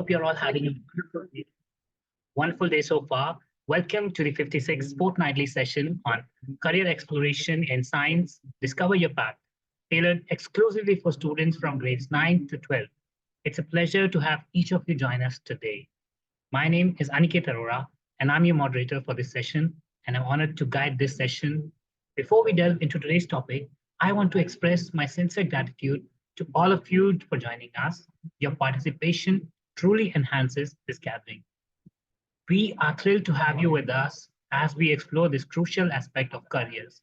hope you're all having a wonderful day so far. Welcome to the 56th fortnightly session on career exploration in science. Discover your path, tailored exclusively for students from grades 9 to 12. It's a pleasure to have each of you join us today. My name is Aniket Arora, and I'm your moderator for this session, and I'm honored to guide this session. Before we delve into today's topic, I want to express my sincere gratitude to all of you for joining us. Your participation truly enhances this gathering. We are thrilled to have you with us as we explore this crucial aspect of careers.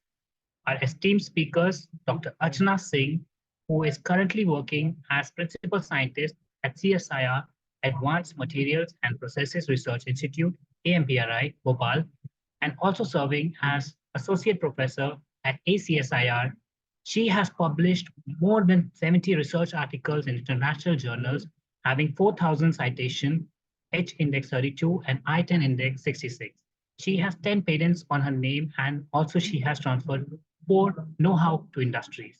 Our esteemed speakers, Dr. Archana Singh, who is currently working as Principal Scientist at CSIR Advanced Materials and Processes Research Institute, AMPRI, Bhopal, and also serving as Associate Professor at ACSIR. She has published more than 70 research articles in international journals, having 4,000 citations, H index 32 and I-10 index 66. She has 10 patents on her name, and also she has transferred 4 know-how to industries.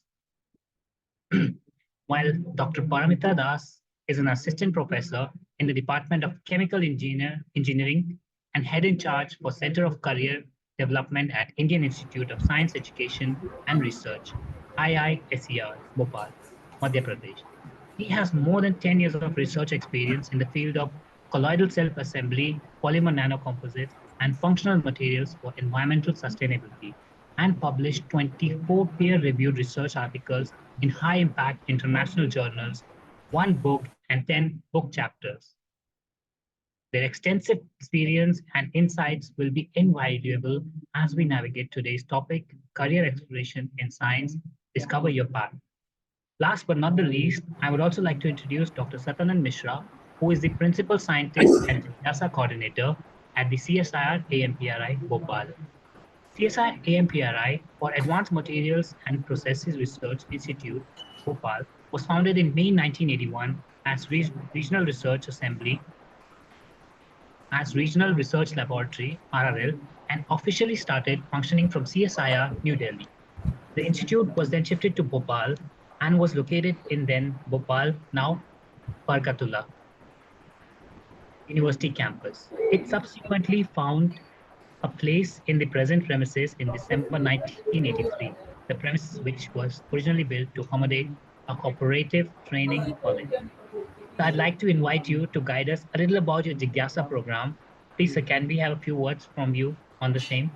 While Dr. Paramita Das is an assistant professor in the Department of Chemical Engineering and head in charge for Center of Career Development at Indian Institute of Science Education and Research, IISER, Bhopal, Madhya Pradesh. He has more than 10 years of research experience in the field of colloidal self-assembly, polymer nanocomposites, and functional materials for environmental sustainability, and published 24 peer-reviewed research articles in high-impact international journals, 1 book and 10 book chapters. Their extensive experience and insights will be invaluable as we navigate today's topic, career exploration in science, discover your path. Last but not the least, I would also like to introduce Dr. Satanand Mishra, who is the Principal Scientist and Jigyasa Coordinator at the CSIR AMPRI Bhopal. CSIR AMPRI, or Advanced Materials and Processes Research Institute, Bhopal, was founded in May 1981 as Regional Research Assembly, as Regional Research Laboratory, RRL, and officially started functioning from CSIR, New Delhi. The institute was then shifted to Bhopal and was located in then Bhopal, now Barkatullah University campus. It subsequently found a place in the present premises in December 1983, the premises which was originally built to accommodate a cooperative training college. So I'd like to invite you to guide us a little about your Jigyasa program. Please, sir, can we have a few words from you on the same?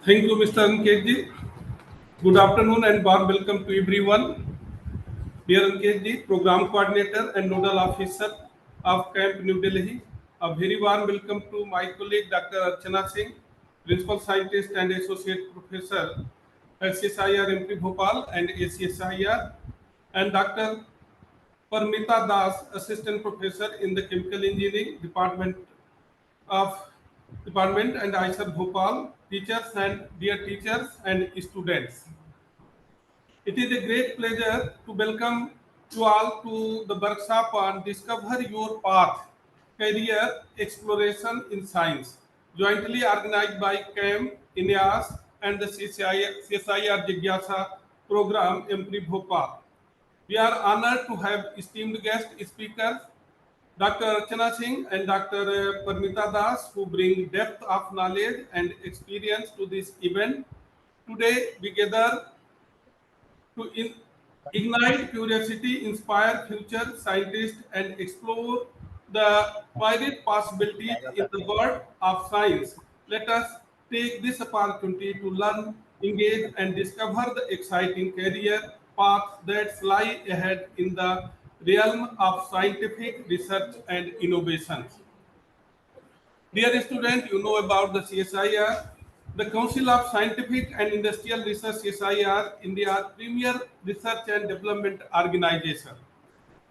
Thank you, Mr. Anketji. Good afternoon and warm welcome to everyone. Dear Anketji, Program Coordinator and Nodal Officer of Camp New Delhi. A very warm welcome to my colleague Dr. Archana Singh, Principal Scientist and Associate Professor at CSIR MP Bhopal and ACSIR, and Dr. Parmita Das, Assistant Professor in the Chemical Engineering Department and ISER Bhopal, teachers and dear teachers and students. It is a great pleasure to welcome you all to the workshop on Discover Your Path, Career Exploration in Science, jointly organized by CAM, INEAS, and the CSIR Jigyasa program, MP Bhopal. We are honored to have esteemed guest speakers, Dr. Archana Singh and Dr. Parmita Das, who bring depth of knowledge and experience to this event. Today, we gather to ignite curiosity, inspire future scientists, and explore the wide possibilities in the world of science. Let us take this opportunity to learn, engage, and discover the exciting career paths that lie ahead in the realm of scientific research and innovations. Dear student, you know about the CSIR, the Council of Scientific and Industrial Research, CSIR, India's premier research and development organization,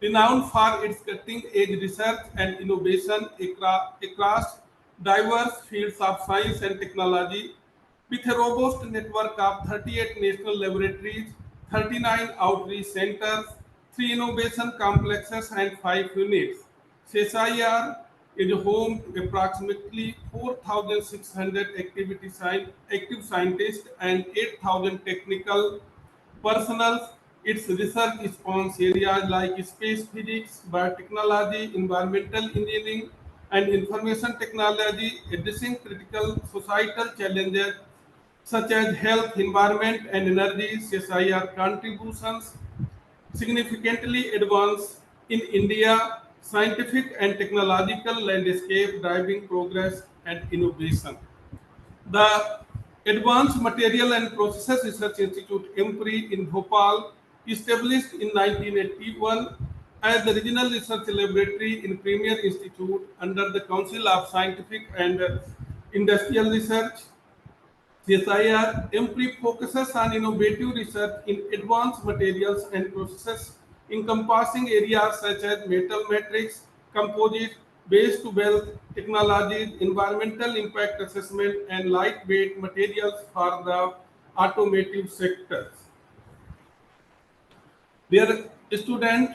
renowned for its cutting-edge research and innovation across diverse fields of science and technology, with a robust network of 38 national laboratories, 39 outreach centers, 3 innovation complexes, and 5 units. CSIR is home to approximately 4,600 active scientists and 8,000 technical personnel Its research spans areas like space physics, biotechnology, environmental engineering, and information technology, addressing critical societal challenges such as health, environment, and energy. CSIR contributions significantly advance in India scientific and technological landscape, driving progress and innovation. The Advanced Material and Processes Research Institute (EMPRI) in Bhopal, established in 1981 as the regional research laboratory in Premier Institute under the Council of Scientific and Industrial Research. CSIR EMPRI focuses on innovative research in advanced materials and processes encompassing areas such as metal matrix, composite, waste to wealth technologies, environmental impact assessment, and lightweight materials for the automotive sectors. Dear student,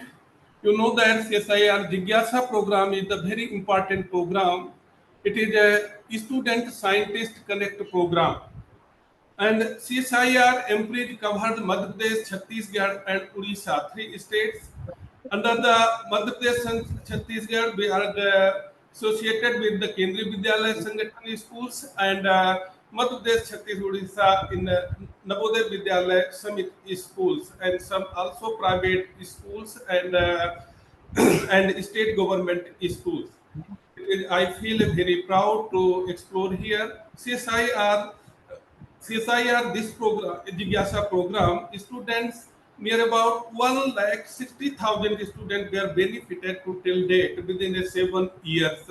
you know that CSIR Jigyasa program is a very important program. It is a student scientist connect program. And CSIR MPRID covered Madhya Pradesh, Chhattisgarh, and Odisha, three states. Under the Madhya Pradesh and Chhattisgarh, we are associated with the Kendriya Vidyalaya Sangathan schools, and Madhya Pradesh, Chhattisgarh, Odisha in Navodaya Vidyalaya Samit schools, and some also private schools and and state government schools. I feel very proud to explore here. CSIR, this program, Jigyasa program, students, near about 1,60,000 students were benefited to till date within a 7 years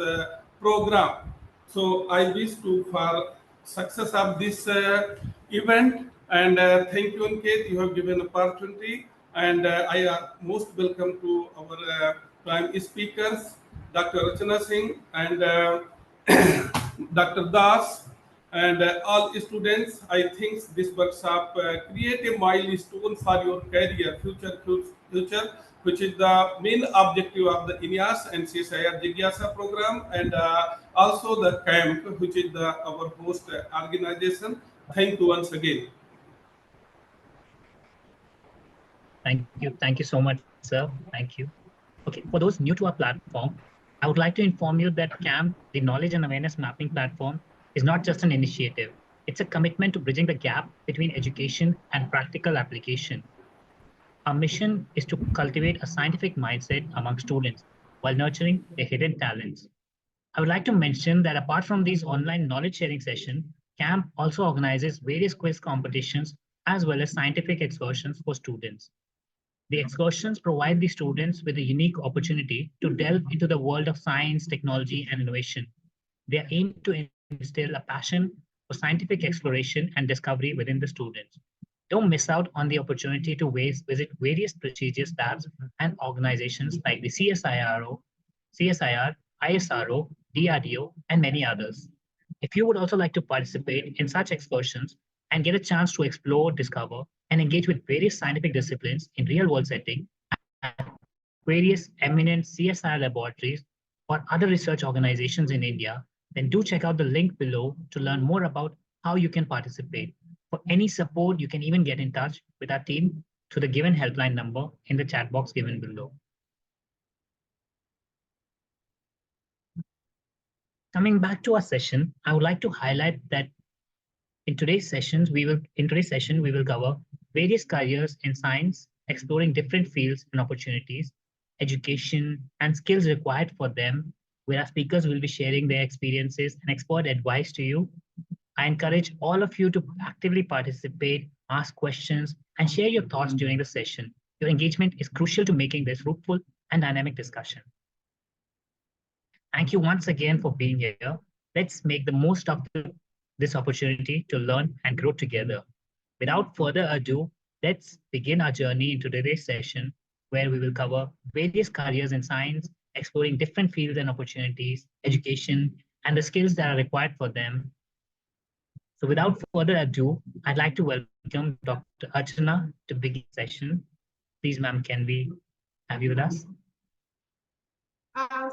program. So I wish to for success of this event, and thank you, Ankit, you have given opportunity, and I am most welcome to our prime speakers, Dr. Rachana Singh and Dr. Das, and all students. I think this workshop create a milestone for your career, future, which is the main objective of the INEAS and CSIR Jigyasa program, and also the camp, which is our host organization. Thank you once again. Thank you so much, sir. Thank you. Okay, for those new to our platform, I would like to inform you that CAMP, the Knowledge and Awareness Mapping Platform, is not just an initiative. It's a commitment to bridging the gap between education and practical application. Our mission is to cultivate a scientific mindset among students while nurturing their hidden talents. I would like to mention that apart from these online knowledge sharing sessions, CAMP also organizes various quiz competitions as well as scientific excursions for students. The excursions provide the students with a unique opportunity to delve into the world of science, technology, and innovation. They are aimed to instill a passion for scientific exploration and discovery within the students. Don't miss out on the opportunity to visit various prestigious labs and organizations like the CSIRO, CSIR, ISRO, DRDO, and many others. If you would also like to participate in such excursions and get a chance to explore, discover, and engage with various scientific disciplines in real-world setting at various eminent CSIR laboratories or other research organizations in India, then do check out the link below to learn more about how you can participate. For any support, you can even get in touch with our team through the given helpline number in the chat box given below. Coming back to our session, I would like to highlight that in today's session, we will cover various careers in science, exploring different fields and opportunities, education, and skills required for them, where our speakers will be sharing their experiences and expert advice to you. I encourage all of you to actively participate, ask questions, and share your thoughts during the session. Your engagement is crucial to making this fruitful and dynamic discussion. Thank you once again for being here. Let's make the most of this opportunity to learn and grow together. Without further ado, let's begin our journey into today's session, where we will cover various careers in science, exploring different fields and opportunities, education, and the skills that are required for them. So without further ado, I'd like to welcome Dr. Archana to begin the session. Please, ma'am, can we have you with us?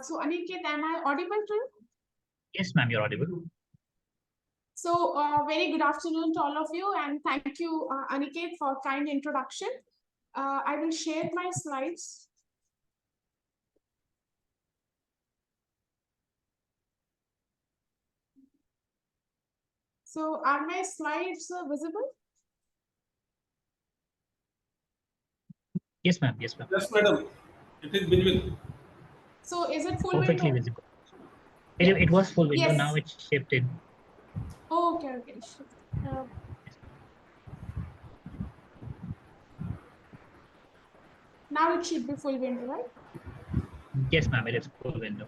So Aniket, am I audible to you? Yes, ma'am, you're audible. So very good afternoon to all of you, and thank you, Aniket, for kind introduction. I will share my slides. So are my slides visible? Yes, ma'am. Yes, ma'am. Yes, madam. It is visible. So is it full Perfectly window? visible. Yeah. It was full window. Yes. Now it's shifted. Oh, okay, okay. Uh, now it should be full window, right? Yes, ma'am. It is full window.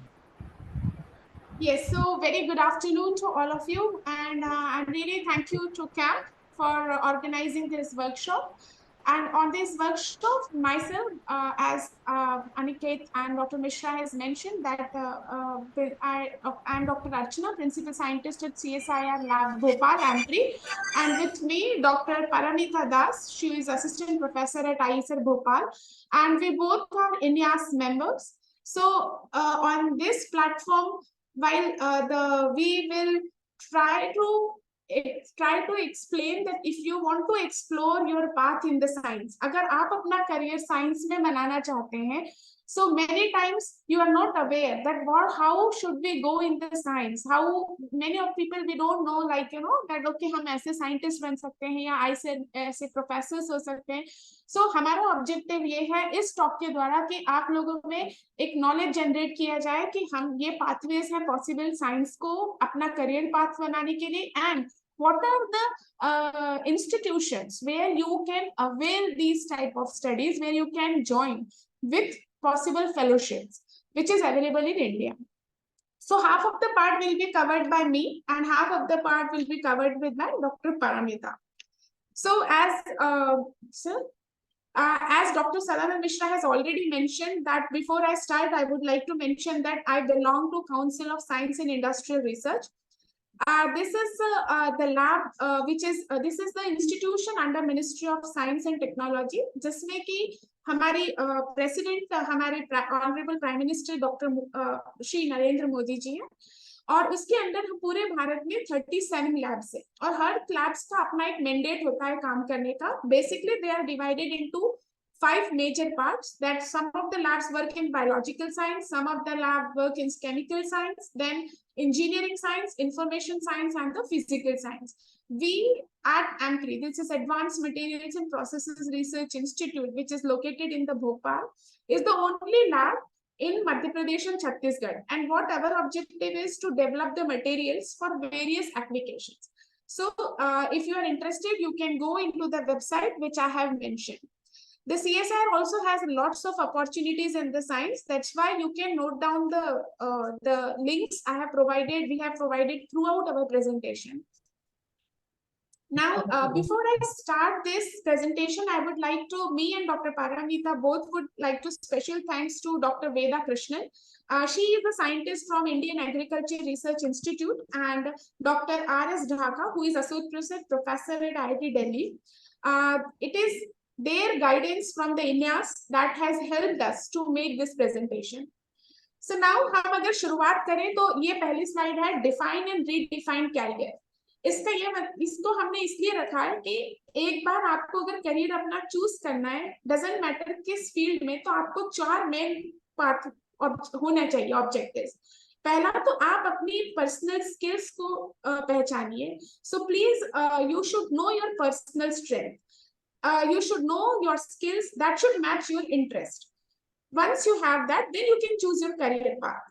Yes, so very good afternoon to all of you. And I really thank you to CAMP for organizing this workshop. And on this workshop, myself, as Aniket and Dr. Mishra has mentioned that I'm Dr. Archana, Principal Scientist at CSIR Lab Bhopal, AMPRI. And with me, Dr. Paramita Das. She is Assistant Professor at IISER Bhopal. And we both are INEAS members. So on this platform, while we will try to explain that if you want to explore your path in the science, अगर आप अपना career science में बनाना चाहते हैं, so many times you are not aware that how should we go in the science, how many of people we don't know, like that okay हम ऐसे scientist बन सकते हैं या ऐसे professors हो सकते हैं. So हमारा objective ये है इस talk के द्वारा कि आप लोगों में एक नॉलेज जनरेट किया जाए कि हम ये पाथवेज है पॉसिबल साइंस को अपना करियर पाथ बनाने के लिए, and what are the institutions where you can avail these type of studies, where you can join with possible fellowships which is available in India. So half of the part will be covered by me and half of the part will be covered with my Dr. Paramita. So as Dr. Salama Mishra has already mentioned that before I start, I would like to mention that I belong to Council of Science and Industrial Research. This is the lab, this is the institution under Ministry of Science and Technology, जिसमें कि हमारे president हमारे honourable prime minister doctor Shri Narendra Modi ji हैं, और उसके अंदर हम पूरे भारत में 37 लैब्स है और हर लैब्स का अपना एक मैंडेट होता है काम करने का. Basically they are divided into 5 major parts, that some of the labs work in biological science, some of the lab work in chemical science, then engineering science, information science, and the physical science. We at AMPRI, this is Advanced Materials and Processes Research Institute, which is located in the Bhopal, is the only lab in Madhya Pradesh and Chhattisgarh. And what our objective is to develop the materials for various applications. So if you are interested, you can go into the website which I have mentioned. The CSIR also has lots of opportunities in the science. That's why you can note down the links I have provided. We have provided throughout our presentation. Now, before I start this presentation, I would like to, me and Dr. Paramita both would like to special thanks to Dr. Veda Krishnan. She is a scientist from Indian Agriculture Research Institute, and Dr. R.S. Dhaka, who is Associate Professor at IIT Delhi. It is their guidance from the INEAS that has helped us to make this presentation. So now हम अगर शुरुआत करें तो ये पहली slide है define and redefine career. इसको हमने इसलिए रखा है कि एक बार आपको अगर करियर अपना चूज करना है, डजंट मैटर किस फील्ड में, तो आपको 4 मेन पार्ट होना चाहिए ऑब्जेक्टिव्स. पहला तो आप अपनी पर्सनल स्किल्स को पहचानिए. So please you should know your personal strength. You should know your skills that should match your interest. Once you have that, then you can choose your career path.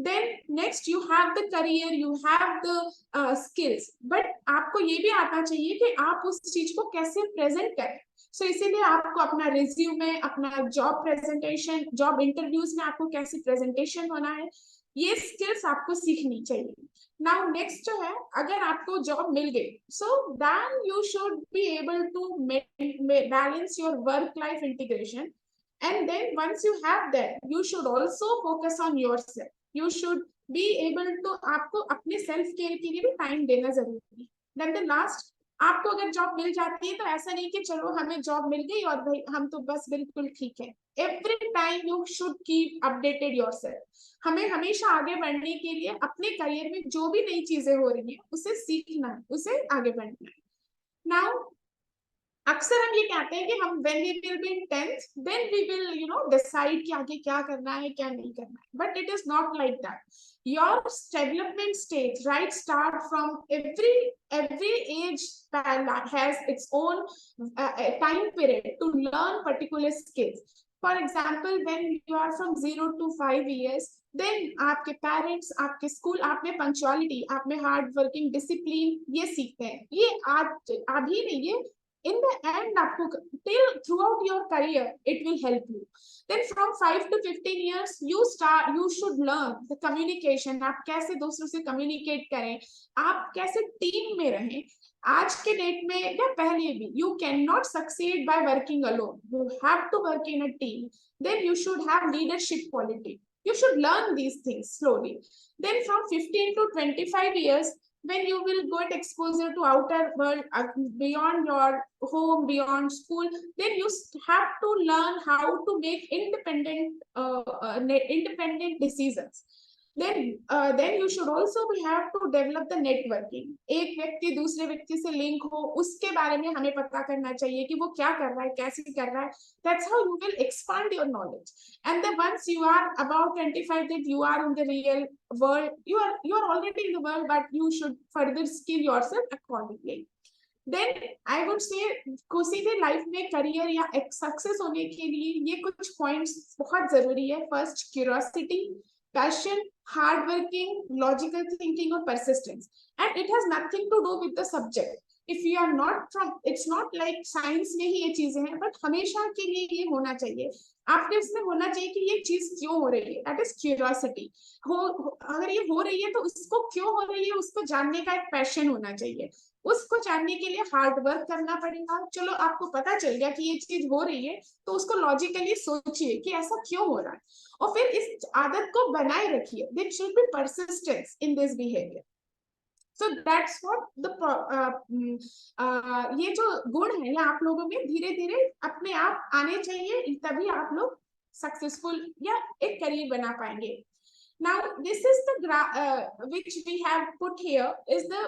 Then next you have the career, you have the skills, but आपको ये भी आता चाहिए कि आप उस चीज को कैसे प्रेजेंट करें. So इसीलिए आपको अपना रिज्यूमे, अपना जॉब प्रेजेंटेशन, जॉब इंटरव्यूज में आपको कैसे प्रेजेंटेशन होना है, ये स्किल्स आपको सीखनी चाहिए. नाउ नेक्स्ट जो है, अगर आपको जॉब मिल गई, so then you should be able to balance your work life integration. And then once you have that, you should also focus on yourself. You should be able to, आपको अपने self care के लिए भी time देना जरूरी है. Then the last, आपको अगर जॉब मिल जाती है तो ऐसा नहीं कि चलो हमें जॉब मिल गई और भाई हम तो बस बिल्कुल ठीक है. Every time you should keep updated yourself. हमें हमेशा आगे बढ़ने के लिए अपने करियर में जो भी नई चीजें हो रही है उसे सीखना है, उसे आगे बढ़ना है. Now अक्सर हम ये कहते हैं कि हम when we will be in 10th then we will decide कि आगे क्या करना है क्या नहीं करना है, but it is not like that. Your development stage, right, start from every age has its own time period to learn particular skills. For example, when you are from 0 to 5 years, then आपके parents, आपके school आप में punctuality, आप में hard working, discipline ये सीखते हैं. ये आज अभी नहीं, ये in the end आपको till throughout your career it will help you. Then from 5 to 15 years you should learn the communication. आप कैसे दूसरों से communicate करें, आप कैसे टीम में रहें. आज के डेट में या पहले भी you cannot succeed by working alone. You have to work in a team. Then you should have leadership quality. You should learn these things slowly. Then from 15 to 25 years, when you will get exposure to outer world, beyond your home, beyond school, then you have to learn how to make independent decisions. Then you should also have to develop the networking. एक व्यक्ति दूसरे व्यक्ति से link हो, उसके बारे में हमें पता करना चाहिए कि वो क्या कर रहा है, कैसे कर रहा है. That's how you will expand your knowledge. And then once you are about 25, that you are in the real world, you are already in the world, but you should further skill yourself accordingly. Then I would say किसी भी life में career या success होने के लिए ये कुछ points बहुत जरूरी है. First, curiosity, passion, hard working, logical thinking or persistence. And it has nothing to do with the subject. If you are not from, it's not like science में ही ये चीजें हैं, but हमेशा के लिए ये होना चाहिए. आपके इसमें होना चाहिए कि ये चीज क्यों हो रही है. That is curiosity. अगर ये हो रही है तो उसको क्यों हो रही है, उसको जानने का एक पैशन होना चाहिए. उसको जानने के लिए हार्ड वर्क करना पड़ेगा. चलो आपको पता चल गया कि ये चीज हो रही है, तो उसको लॉजिकली सोचिए कि ऐसा क्यों हो रहा है, और फिर इस आदत को बनाए रखिए. There should be persistence in this behavior. So that's what the ये जो गुण है या आप लोगों में धीरे धीरे अपने आप आने चाहिए, तभी आप लोग सक्सेसफुल या एक करियर बना पाएंगे. Now this is the which we have put here is the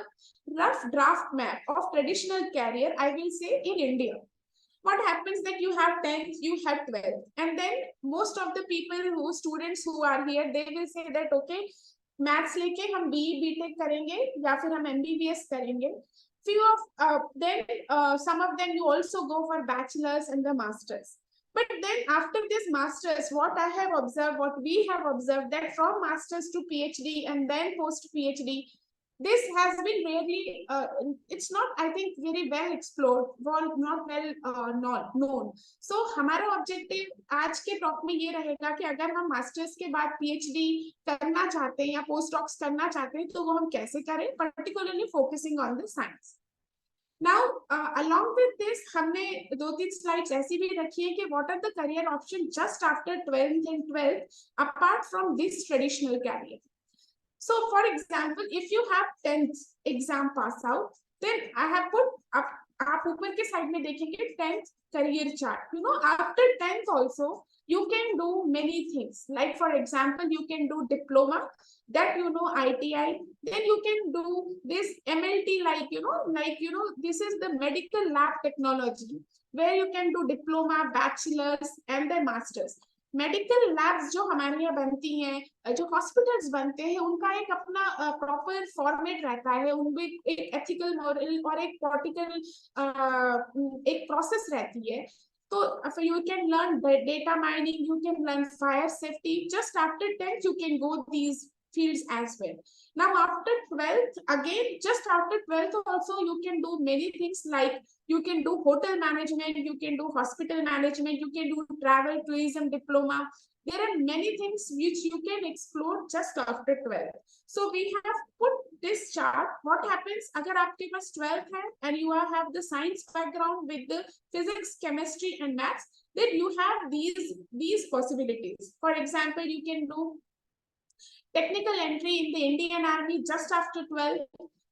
rough draft map of traditional career, I will say, in India. What happens that you have 10th, you have 12th, and then most of the people students who are here, they will say that okay, maths लेके हम BE BTech करेंगे या फिर हम MBBS करेंगे. Few of some of them you also go for bachelors and the masters. But then after this masters, what I have observed, what we have observed, that from masters to PhD and then post PhD, this has been really, it's not, I think, very well explored, not well known. So हमारा objective आज के talk में ये रहेगा कि अगर हम masters के बाद PhD करना चाहते हैं या postdocs करना चाहते हैं, तो वो हम कैसे करें, particularly focusing on the science. Now, along with this, हमने 2-3 slides ऐसी भी रखी है कि what are the career options just after 12th and 12th apart from this traditional career. So, for example, if you have 10th exam pass out, then I have put up. आप ऊपर के side में देखेंगे 10th career chart. You know, after 10th also you can do many things. Like for example, you can do diploma, that ITI. Then you can do this MLT, this is the medical lab technology, where you can do diploma, bachelors, and then masters. Medical labs जो हमारे यहाँ बनती हैं, जो hospitals बनते हैं, उनका एक अपना प्रॉपर फॉर्मेट रहता है, उनमें एक एथिकल मॉरल और एक पॉलिटिकल एक प्रोसेस रहती है. So you can learn data mining, you can learn fire safety. Just after 10th, you can go these fields as well. Now after 12th, again, just after 12th also, you can do many things, like you can do hotel management, you can do hospital management, you can do travel tourism diploma. There are many things which you can explore just after 12th. So we have put this chart. What happens agar aapke paas 12th hai and you have the science background with the physics, chemistry and maths, then you have these possibilities. For example, you can do technical entry in the Indian Army just after 12th.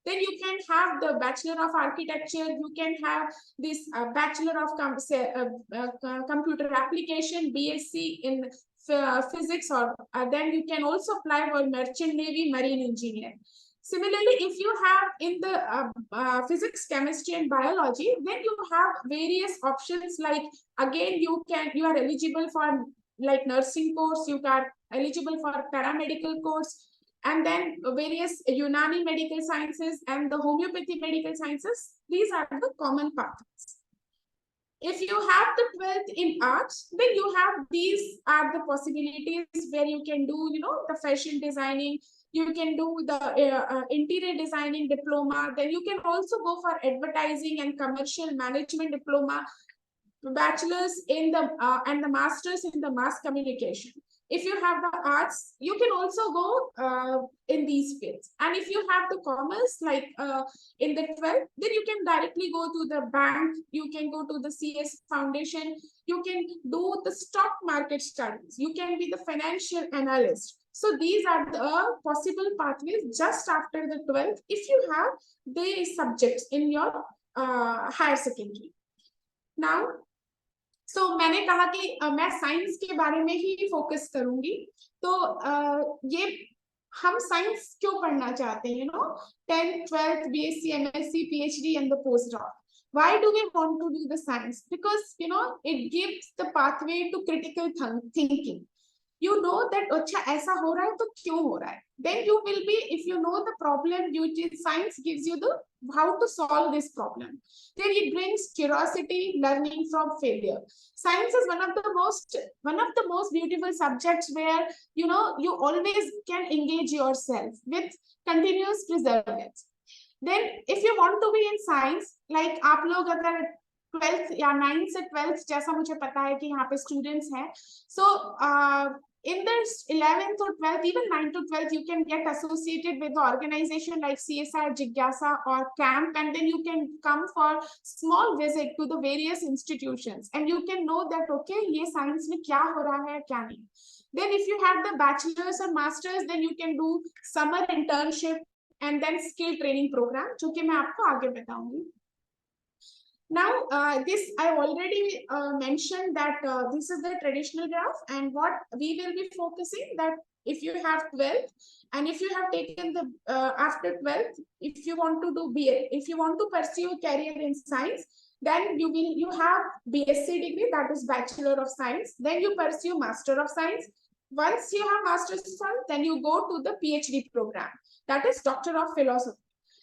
Then you can have the Bachelor of Architecture, you can have this Bachelor of Computer Application, BSc in physics, or then you can also apply for Merchant Navy, Marine Engineer. Similarly, if you have in the physics, chemistry, and biology, then you have various options. Like again, you are eligible for like nursing course, you are eligible for paramedical course, and then various Unani medical sciences and the homeopathy medical sciences. These are the common paths. If you have the 12th in arts, then you have these are the possibilities where you can do, the fashion designing, you can do the interior designing diploma, then you can also go for advertising and commercial management diploma, bachelor's in the and the master's in the mass communication. If you have the arts, you can also go in these fields. And if you have the commerce, like in the 12th, then you can directly go to the bank, you can go to the CS Foundation, you can do the stock market studies, you can be the financial analyst. So these are the possible pathways just after the 12th, if you have the subjects in your higher secondary. Now, मैंने कहा कि मैं science के बारे में ही focus करूंगी, तो ये हम साइंस क्यों पढ़ना चाहते हैं, 10th 12th BSc MSc PhD and the postdoc. Why do we want to do the science? Because it gives the pathway to critical thinking. You know that अच्छा ऐसा हो रहा है तो क्यों हो रहा है. Then you will be, if you know the problem, science gives you the how to solve this problem. Then it brings curiosity, learning from failure. Science is one of the most beautiful subjects where you always can engage yourself with continuous perseverance. Then if you want to be in science, like आप लोग अगर 12th या 9th से 12th जैसा मुझे पता है कि यहाँ पे students हैं, so in the 11th or 12th, even 9th to 12th, you can get associated with the organization like CSR, Jigyasa or CAMP, and then you can come for small visit to the various institutions, and you can know that okay, ये science में क्या हो रहा है क्या नहीं. Then if you have the bachelor's or master's, then you can do summer internship and then skill training program, जो कि मैं आपको आगे बताऊंगी. Now, this I already mentioned that this is the traditional graph, and what we will be focusing that if you have 12th and if you have taken the after 12th, if you want to do BA, if you want to pursue a career in science, then you have BSc degree, that is Bachelor of Science. Then you pursue Master of Science. Once you have Master's of Science, then you go to the PhD program, that is Doctor of Philosophy.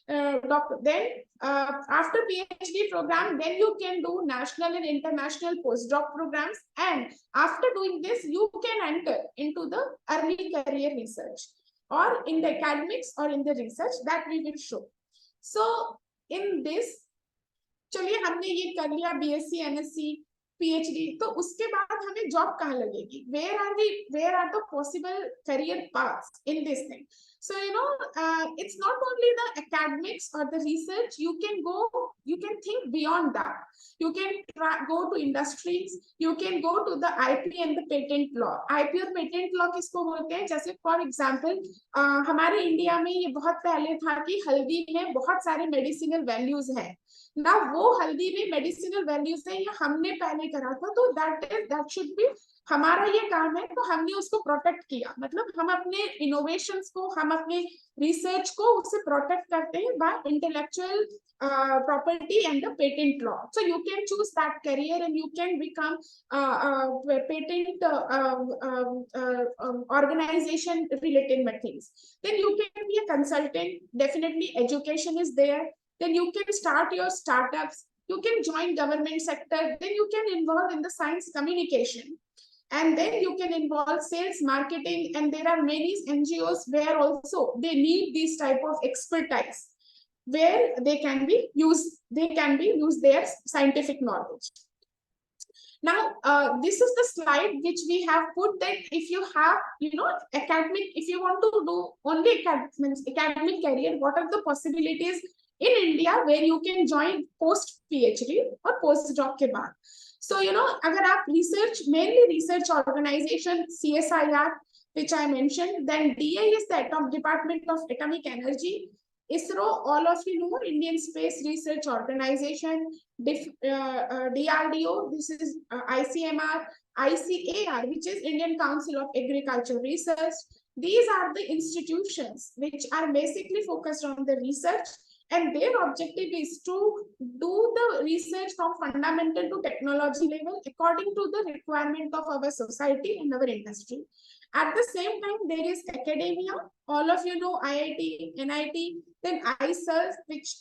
Then after PhD program, then you can do national and international postdoc programs, and after doing this you can enter into the early career research or in the academics or in the research that we will show. So in this, चलिए हमने ये कर लिया BSc MSc PhD, तो उसके बाद हमें job कहाँ लगेगी? Where are the possible career paths in this thing? So it's not only the academics or the research. You can think beyond that. You can go to industries. You can go to the IP and the patent law. IP और patent law किसको बोलते हैं? जैसे for example, हमारे India में ये बहुत पहले था कि हल्दी में बहुत सारे medicinal values हैं. ना वो हल्दी में मेडिसिनल वैल्यूज है, ये हमने पहले करा था, तो दैट शुड बी हमारा ये काम है, तो हमने उसको प्रोटेक्ट किया. मतलब हम अपने इनोवेशंस को, हम अपने रिसर्च को उससे प्रोटेक्ट करते हैं by intellectual property and the patent law. So you can choose that career and you can become patent organization related things. Then you can be a consultant. Definitely education is there. Then you can start your startups. You can join government sector. Then you can involve in the science communication. And then you can involve sales, marketing, and there are many NGOs where also they need this type of expertise, where they can be used their scientific knowledge. Now, this is the slide which we have put, that if you have, academic, if you want to do only academic career, what are the possibilities in India where you can join post PhD or postdoc के बाद. So, अगर आप research, mainly research organization, CSIR, which I mentioned, then DA is the Department of Atomic Energy. ISRO, all of you know, Indian Space Research Organization. DRDO, this is ICMR. ICAR, which is Indian Council of Agricultural Research. These are the institutions which are basically focused on the research, and their objective is to do the research from fundamental to technology level according to the requirement of our society and our industry. At the same time, there is academia. All of you know IIT, NIT, then ISER, which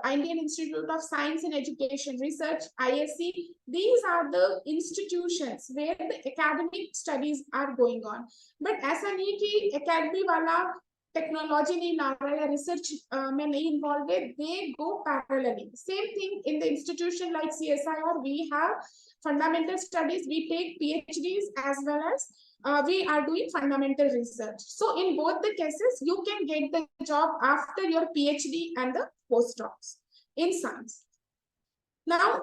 Indian Institute of Science and Education Research, ISC. These are the institutions where the academic studies are going on. But ऐसा नहीं कि academy वाला technology नहीं ला रहा है, research में नहीं involved है, they go parallelly. Same thing in the institution like CSIR, we have fundamental studies, we take PhDs as well as we are doing fundamental research. So in both the cases, you can get the job after your PhD and the postdocs in science. Now,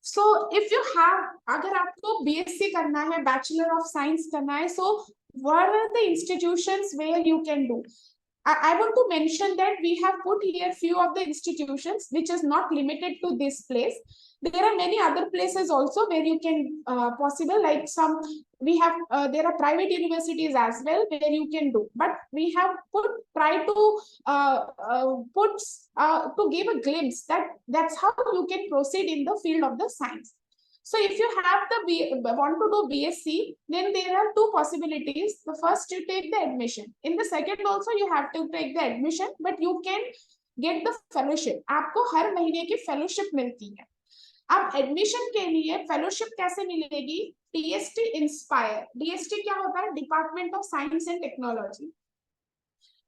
so if you have, अगर आपको BSc करना है, Bachelor of Science करना है, so what are the institutions where you can do? I want to mention that we have put here few of the institutions which is not limited to this place. There are many other places also where you can possible, like some we have there are private universities as well where you can do, but we have try to to give a glimpse that that's how you can proceed in the field of the science. So if you have want to do BSc, then there are two possibilities. The first, you take the admission. In the second also, you have to take the admission, but you can get the fellowship. आपको हर महीने की fellowship मिलती है. अब admission के लिए fellowship कैसे मिलेगी? DST inspire. DST क्या होता है? Department of science and technology.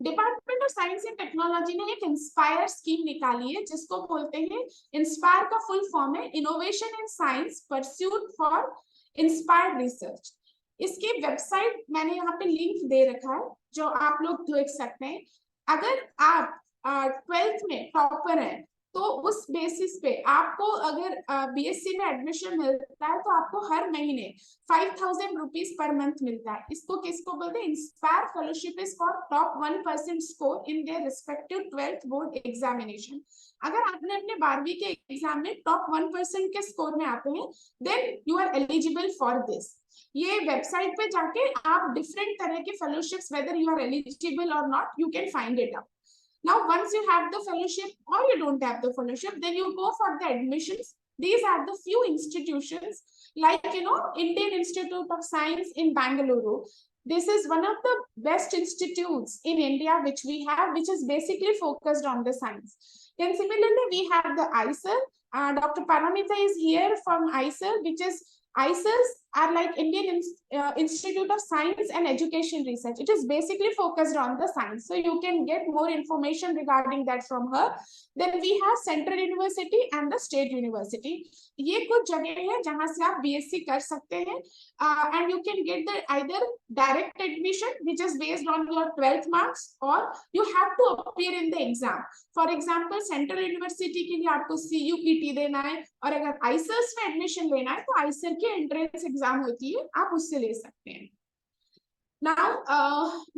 Department of science and technology ने एक इंस्पायर स्कीम निकाली है जिसको बोलते हैं, इंस्पायर का फुल फॉर्म है innovation in science pursuit for inspired research. इसकी वेबसाइट मैंने यहाँ पे लिंक दे रखा है जो आप लोग देख सकते हैं. अगर आप 12th में टॉपर हैं तो उस बेसिस पे आपको अगर BSc में एडमिशन मिलता है तो आपको हर महीने 5,000 रुपीज पर मंथ मिलता है. इसको किसको बोलते हैं? Inspire fellowship is for top 1% score in their respective 12th board examination. अगर आपने अपने 12वीं के एग्जाम में टॉप 1% के स्कोर में आते हैं, then you are eligible for this. ये वेबसाइट पे जाके आप डिफरेंट तरह के fellowships, whether you are eligible और not, you can find it out. Now, once you have the fellowship or you don't have the fellowship, then you go for the admissions. These are the few institutions like, Indian Institute of Science in Bangalore. This is one of the best institutes in India which we have, which is basically focused on the science. Then similarly, we have the ISER. Dr. Paramita is here from ISER, which is ISERs are like Indian Institute of Science and Education Research. It is basically focused on the science. So you can get more information regarding that from her. Then we have Central University and the State University. ये कुछ जगह है जहाँ से आप BSc कर सकते हैं. And you can get the either direct admission, which is based on your 12th marks, or you have to appear in the exam. For example, Central University के लिए आपको CUET देना है, और अगर ISERs में एडमिशन लेना है तो ISER की एंट्रेंस एग्जाम होती है, आप उससे ले सकते हैं. नाउ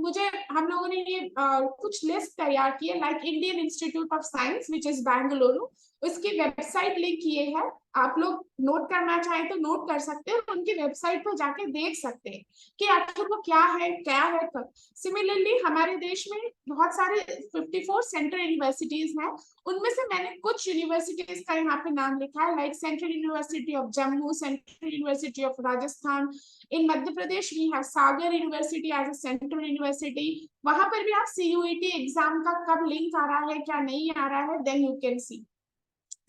मुझे हम लोगों ने ये कुछ लिस्ट तैयार की है, like Indian institute of science which is Bangalore. उसकी वेबसाइट लिंक किए हैं, आप लोग नोट करना चाहें तो नोट कर सकते हैं, उनकी वेबसाइट पर जाके देख सकते हैं कि आखिर वो क्या है कब. सिमिलरली हमारे देश में बहुत सारे 54 सेंट्रल यूनिवर्सिटीज हैं, उनमें से मैंने कुछ यूनिवर्सिटीज का यहाँ पे नाम लिखा है, like central university of Jammu, central university of Rajasthan. In Madhya Pradesh we have Sagar university as a central university. वहां पर भी आप CUET एग्जाम का कब लिंक आ रहा है क्या नहीं आ रहा है, then you can see.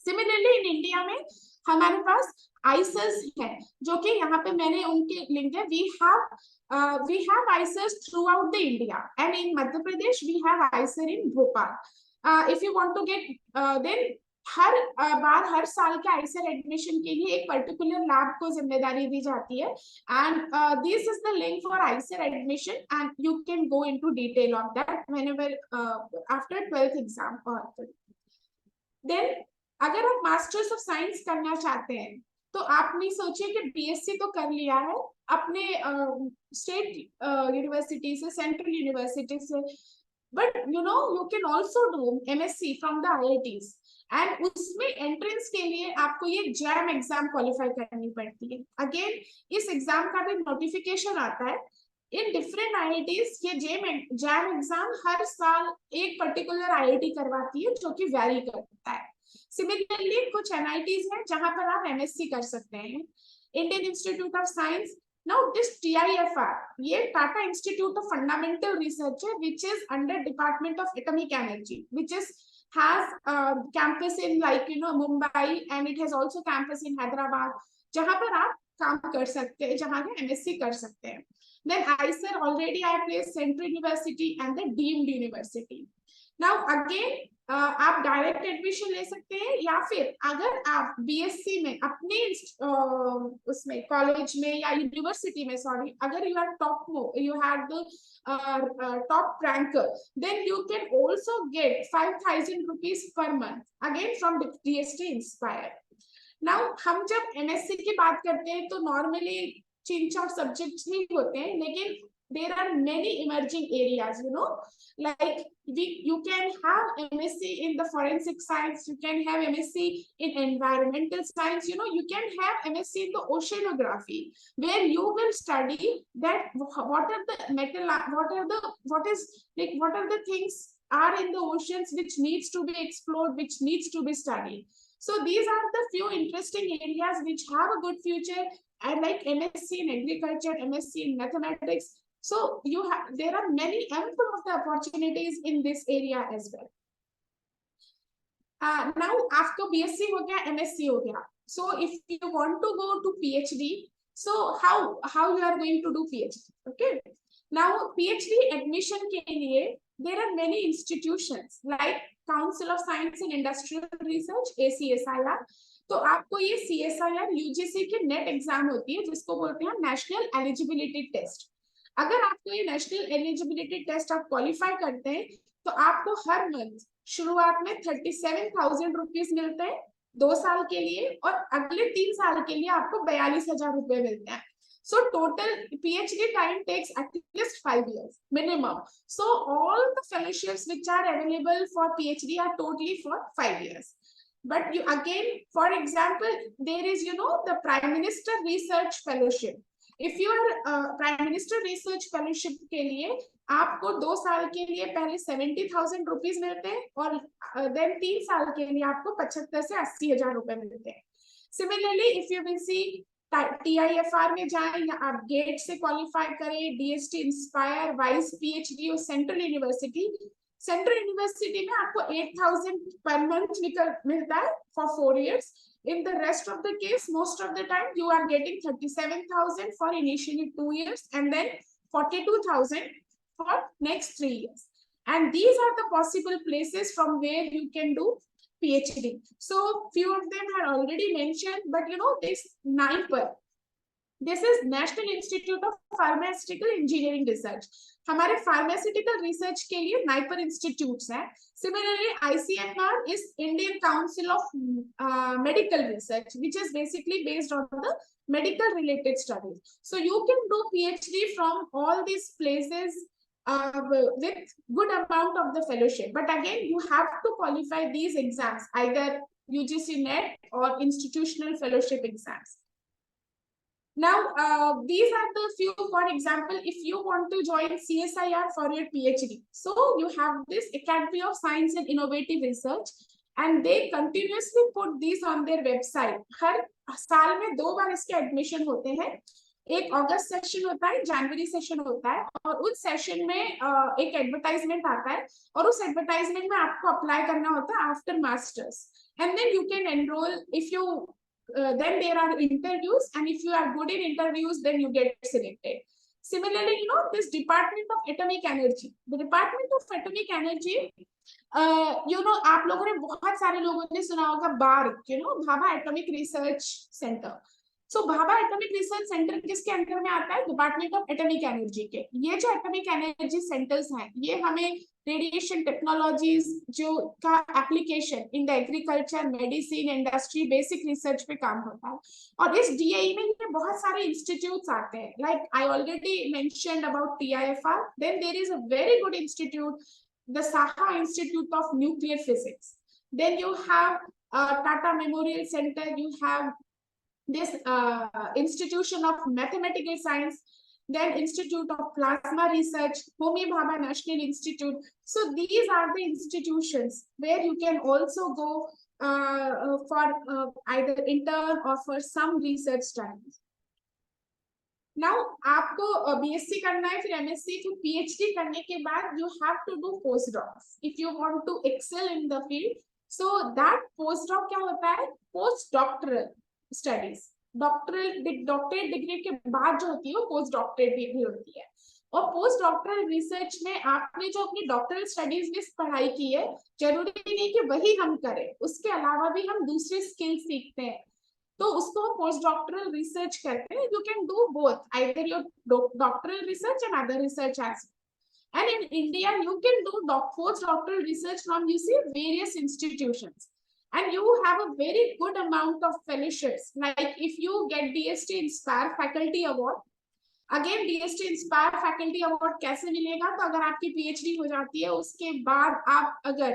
Similarly in India में हमारे पास ISERs है, जो कि यहाँ पे मैंने उनके लिंक है. we have ISERs throughout the India, and in Madhya Pradesh we have ISER in Bhopal. If you want to get then हर साल के ISER एडमिशन के लिए एक पर्टिकुलर लैब को जिम्मेदारी दी जाती है, and this is the link for ISER admission, and you can go into detail of that whenever after 12th exam. Or then अगर आप मास्टर्स ऑफ साइंस करना चाहते हैं तो आपने सोचिए कि BSc तो कर लिया है अपने स्टेट यूनिवर्सिटी से, सेंट्रल यूनिवर्सिटी से, but you can also do MSc from the IITs, and उसमें एंट्रेंस के लिए आपको ये JAM एग्जाम क्वालिफाई करनी पड़ती है. अगेन इस एग्जाम का भी नोटिफिकेशन आता है इन डिफरेंट IITs ये जैम एग्जाम हर साल एक पर्टिकुलर IIT करवाती है, जो कि वैरी करता है. सिमिलरली कुछ NITs हैं जहां पर आप MSc कर सकते हैं. Indian institute of science, now this TIFR, ये Tata Institute of Fundamental Research है, which is under Department of Atomic Energy, which is has campus in like Mumbai, and it has also campus in Hyderabad, जहां पर आप काम कर सकते हैं, जहां पे MSc कर सकते हैं. Then IISER already I placed Central University and the deemed university. Now again आप डायरेक्ट एडमिशन ले सकते हैं, या फिर अगर आप BSc में अपने उसमें कॉलेज में या यूनिवर्सिटी में, सॉरी, अगर you are top, you have the top ranker, then you can also get 5,000 rupees per month again from DST Inspire. Now हम जब MSc की बात करते हैं तो नॉर्मली 3-4 सब्जेक्ट्स ही होते हैं, लेकिन there are many emerging areas, like you can have MSc in the forensic science, you can have MSc in environmental science, you can have MSc in the oceanography, where you will study that what are the things are in the oceans which needs to be explored, which needs to be studied. So these are the few interesting areas which have a good future. I like MSc in agriculture, MSc in mathematics. So there are many ample of the opportunities in this area as well. Now after BSc हो गया, MSc हो गया. So if you want to go to PhD, so how you are going to do PhD? Okay. Now PhD admission के लिए there are many institutions like Council of Science and Industrial Research, ACSIR. तो आपको ये CSIR UGC की net exam होती है, जिसको बोलते हैं नेशनल एलिजिबिलिटी टेस्ट. अगर आपको ये नेशनल एलिजिबिलिटी टेस्ट आप क्वालिफाई करते हैं, तो आपको हर मंथ शुरुआत में 37,000 रुपीज मिलते हैं 2 साल के लिए, और अगले 3 साल के लिए आपको 42,000 रुपए मिलते हैं. So total PhD time takes at least 5 years minimum. So all the fellowships which are available for PhD are totally for 5 years. But you again, for example, there is the Prime Minister Research Fellowship. If you are Prime Minister Research Fellowship के लिए आपको 2 साल के लिए पहले 70,000 rupees मिलते हैं, और देन 3 साल के लिए आपको 75 से 80,000 रुपए मिलते हैं. Similarly, if you will see TIFR में जाएं, या आप गेट से क्वालिफाई करें, DST Inspire, वाइस PhD और सेंट्रल यूनिवर्सिटी में आपको 8,000 per month मिलता है for 4 years. In the rest of the case, most of the time you are getting 37,000 for initially 2 years, and then 42,000 for next 3 years. And these are the possible places from where you can do PhD. So few of them are already mentioned, but this NIPER, this is National Institute of Pharmaceutical Engineering Research. हमारे pharmaceutical research के लिए NIPER institutes हैं. Similarly, ICMR is Indian Council of Medical Research, which is basically based on the medical related studies. So you can do PhD from all these places with good amount of the fellowship. But again, you have to qualify these exams, either UGC NET or institutional fellowship exams. Now, these are the few. For example, if you want to join CSIR for your PhD, so you have this Academy of Science and Innovative Research, and they continuously put these on their website. हर साल में 2 बार इसके admission होते हैं. एक अगस्त session होता है, जनवरी session होता है, और उस सेशन में एक एडवर्टाइजमेंट आता है, और उस एडवर्टाइजमेंट में आपको अप्लाई करना होता है after masters, and then you can enroll if you then there are interviews, and if you are good in interviews, then you get selected. Similarly, this Department of Atomic Energy, the Department of Atomic Energy, आप लोगों ने बहुत सारे लोगों ने सुना होगा BARC, Bhabha atomic research centre. So Bhabha atomic research centre किसके अंदर में आता है? डिपार्टमेंट ऑफ एटॉमिक एनर्जी के. ये जो एटॉमिक एनर्जी सेंटर्स हैं, ये हमें रेडिएशन टेक्नोलॉजीज जो का application in the agriculture, medicine, industry, basic research पे काम होता है. और इस DAE में ये बहुत सारे इंस्टीट्यूट्स आते हैं, like I already mentioned about TIFR. Then there is a very good institute, the Saha institute of nuclear physics. Then you have Tata memorial centre, you have this institution of mathematical science. then Institute of Plasma Research, Homi Bhabha National Institute. So these are the institutions where you can also go for either intern or for some research studies. Now, आपको BSc करना है, फिर MSc, फिर PhD करने के बाद you have to do postdocs if you want to excel in the field. So that postdoc क्या होता है? Postdoctoral studies. डॉक्टरेट डिग्री के बाद जो होती है वो पोस्ट डॉक्टरेट डिग्री होती है. और पोस्ट डॉक्टरल रिसर्च में आपने जो अपनी डॉक्टरल स्टडीज में पढ़ाई की है, जरूरी नहीं कि वही हम करें, उसके अलावा भी हम दूसरे स्किल सीखते हैं, तो उसको हम पोस्ट डॉक्टरल रिसर्च करते हैं. You can do both, either your doctoral research and other research as. And in India, you can do postdoctoral research from, you see, various institutions. And you have a very good amount of fellowships. Like if you get DST Inspire Faculty Award, again DST Inspire Faculty Award कैसे मिलेगा? तो अगर आपकी PhD हो जाती है, उसके बाद आप अगर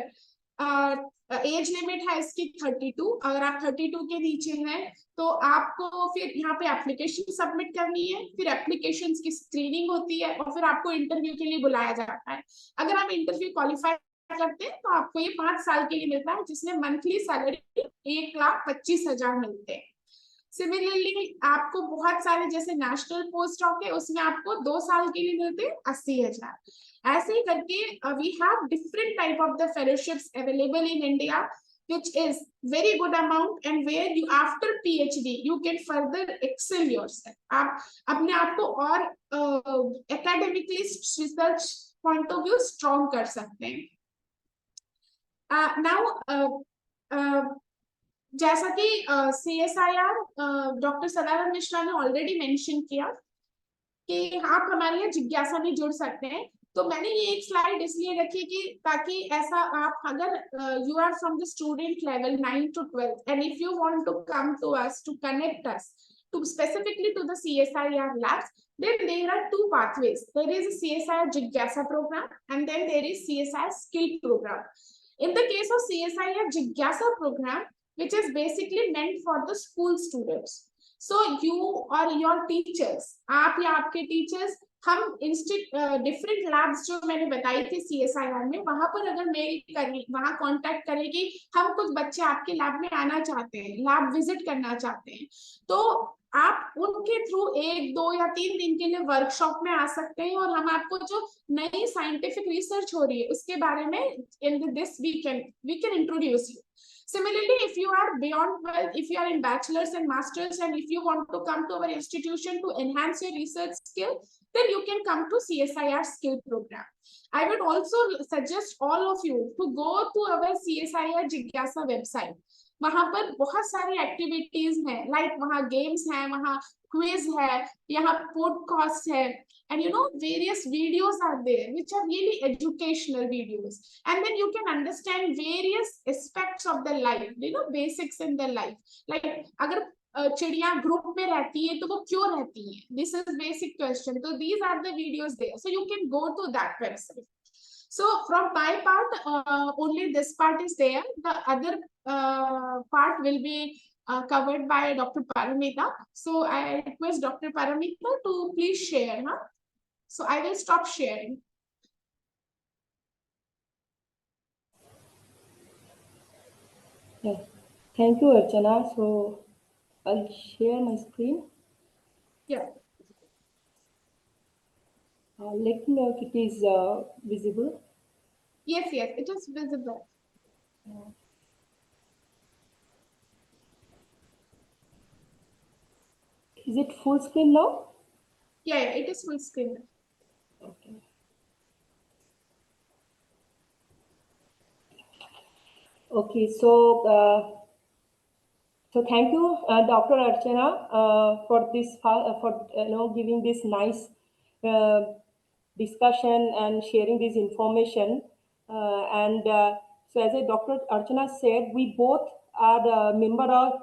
एज लिमिट है इसकी 32, अगर आप 32 के नीचे हैं तो आपको फिर यहाँ पे एप्लीकेशन सबमिट करनी है, फिर एप्लीकेशन की स्क्रीनिंग होती है और फिर आपको इंटरव्यू के लिए बुलाया जाता है. अगर आप इंटरव्यू क्वालिफाई करते हैं तो आपको ये 5 साल के लिए मिलता है, जिसमें मंथली सैलरी 1,25,000 मिलते हैं. सिमिलरली आपको बहुत सारे जैसे नेशनल पोस्ट डॉक है, उसमें आपको 2 साल के लिए मिलते हैं 80,000. ऐसे ही करके we have different type of the fellowships available in India, which is very good amount, and where you after PhD you can further excel yourself. आप अपने आप को और academically research point of view strong कर सकते हैं. Now जैसा कि CSIR डॉक्टर सदानंद मिश्रा ने ऑलरेडी मेंशन किया कि आप हमारे यहाँ जिज्ञासा में जुड़ सकते हैं, तो मैंने ये एक स्लाइड इसलिए रखी कि ताकि ऐसा आप अगर you are from the student level 9 to 12 and if you want to come to us to connect us to specifically to the CSIR labs, then there are 2 pathways. There is a CSIR Jigyasa program and then there is CSIR skill program. In the case of CSIR Jigyasa program, which is basically meant for the school students. So you or your teachers, आप या आपके teachers, हम different labs जो मैंने बताई थी CSIR में, वहां पर अगर मेल करें, वहां कांटेक्ट करें कि हम कुछ बच्चे आपके लैब में आना चाहते हैं, लैब विजिट करना चाहते हैं, तो आप उनके थ्रू 1, 2 या 3 दिन के लिए वर्कशॉप में आ सकते हैं और हम आपको जो नई साइंटिफिक रिसर्च हो रही है उसके बारे में in this we can introduce you. Similarly, if you are beyond 12, if you are in bachelor's and master's, and if you want to come to our institution to enhance your research skill, then you can come to CSIR skill program. I would also suggest all of you to go to our CSIR Jigyasa website. वहां पर बहुत सारी activities हैं, like वहां games हैं, वहां quiz है, यहाँ पॉडकास्ट है, and you know various videos are there which are really educational videos, and then you can understand various aspects of the life, you know, basics in the life, like अगर चिड़िया group में रहती है तो वो क्यों रहती है, this is basic question. So these are the videos there, so you can go to that website. So from my part, only this part is there. The other part will be covered by Dr. Paramita. So I request Dr. Paramita to please share. So I will stop sharing. Yeah. Thank you, Archana. So I'll share my screen. Yeah. Let me know if it is visible. Yes, it is visible. Is it full screen now? Yeah, it is full screen. Okay. Okay, so thank you, Dr. Archana, for this for giving this nice discussion and sharing this information. So as Dr. Archana said, we both are the member of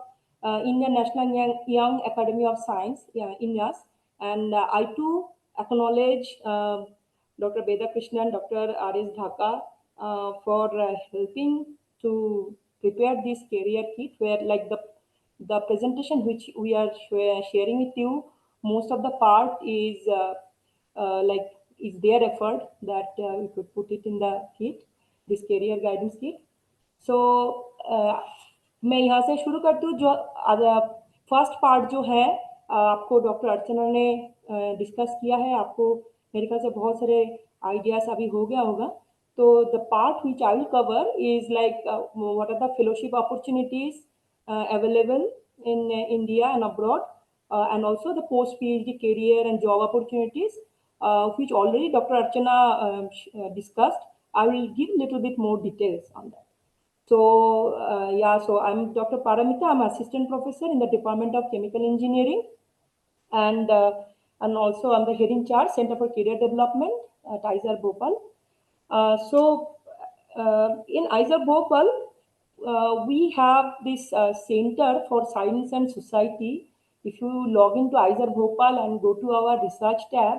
Indian National Young Academy of Science, INYAS, and I too acknowledge Dr. Veda Krishnan, Dr. R.S. Dhaka for helping to prepare this career kit, where like the presentation which we are sharing with you, most of the part is like is their effort that we could put it in the kit, this career guidance kit. So मैं यहाँ से शुरू करती हूँ। जो first part जो है आपको डॉक्टर अर्चना ने डिस्कस किया है, आपको मेरे ख्याल से बहुत सारे आइडियाज अभी हो गया होगा। तो the part which I will cover is like what are the fellowship opportunities available in India and abroad, and also the post-PhD career and job opportunities, which already Dr. Archana discussed. I will give a little bit more details on that. So, so I'm Dr. Paramita. I'm assistant professor in the Department of Chemical Engineering, and also I'm the head in charge Center for Career Development at IISER Bhopal. In IISER Bhopal, we have this Center for Science and Society. If you log into IISER Bhopal and go to our research tab,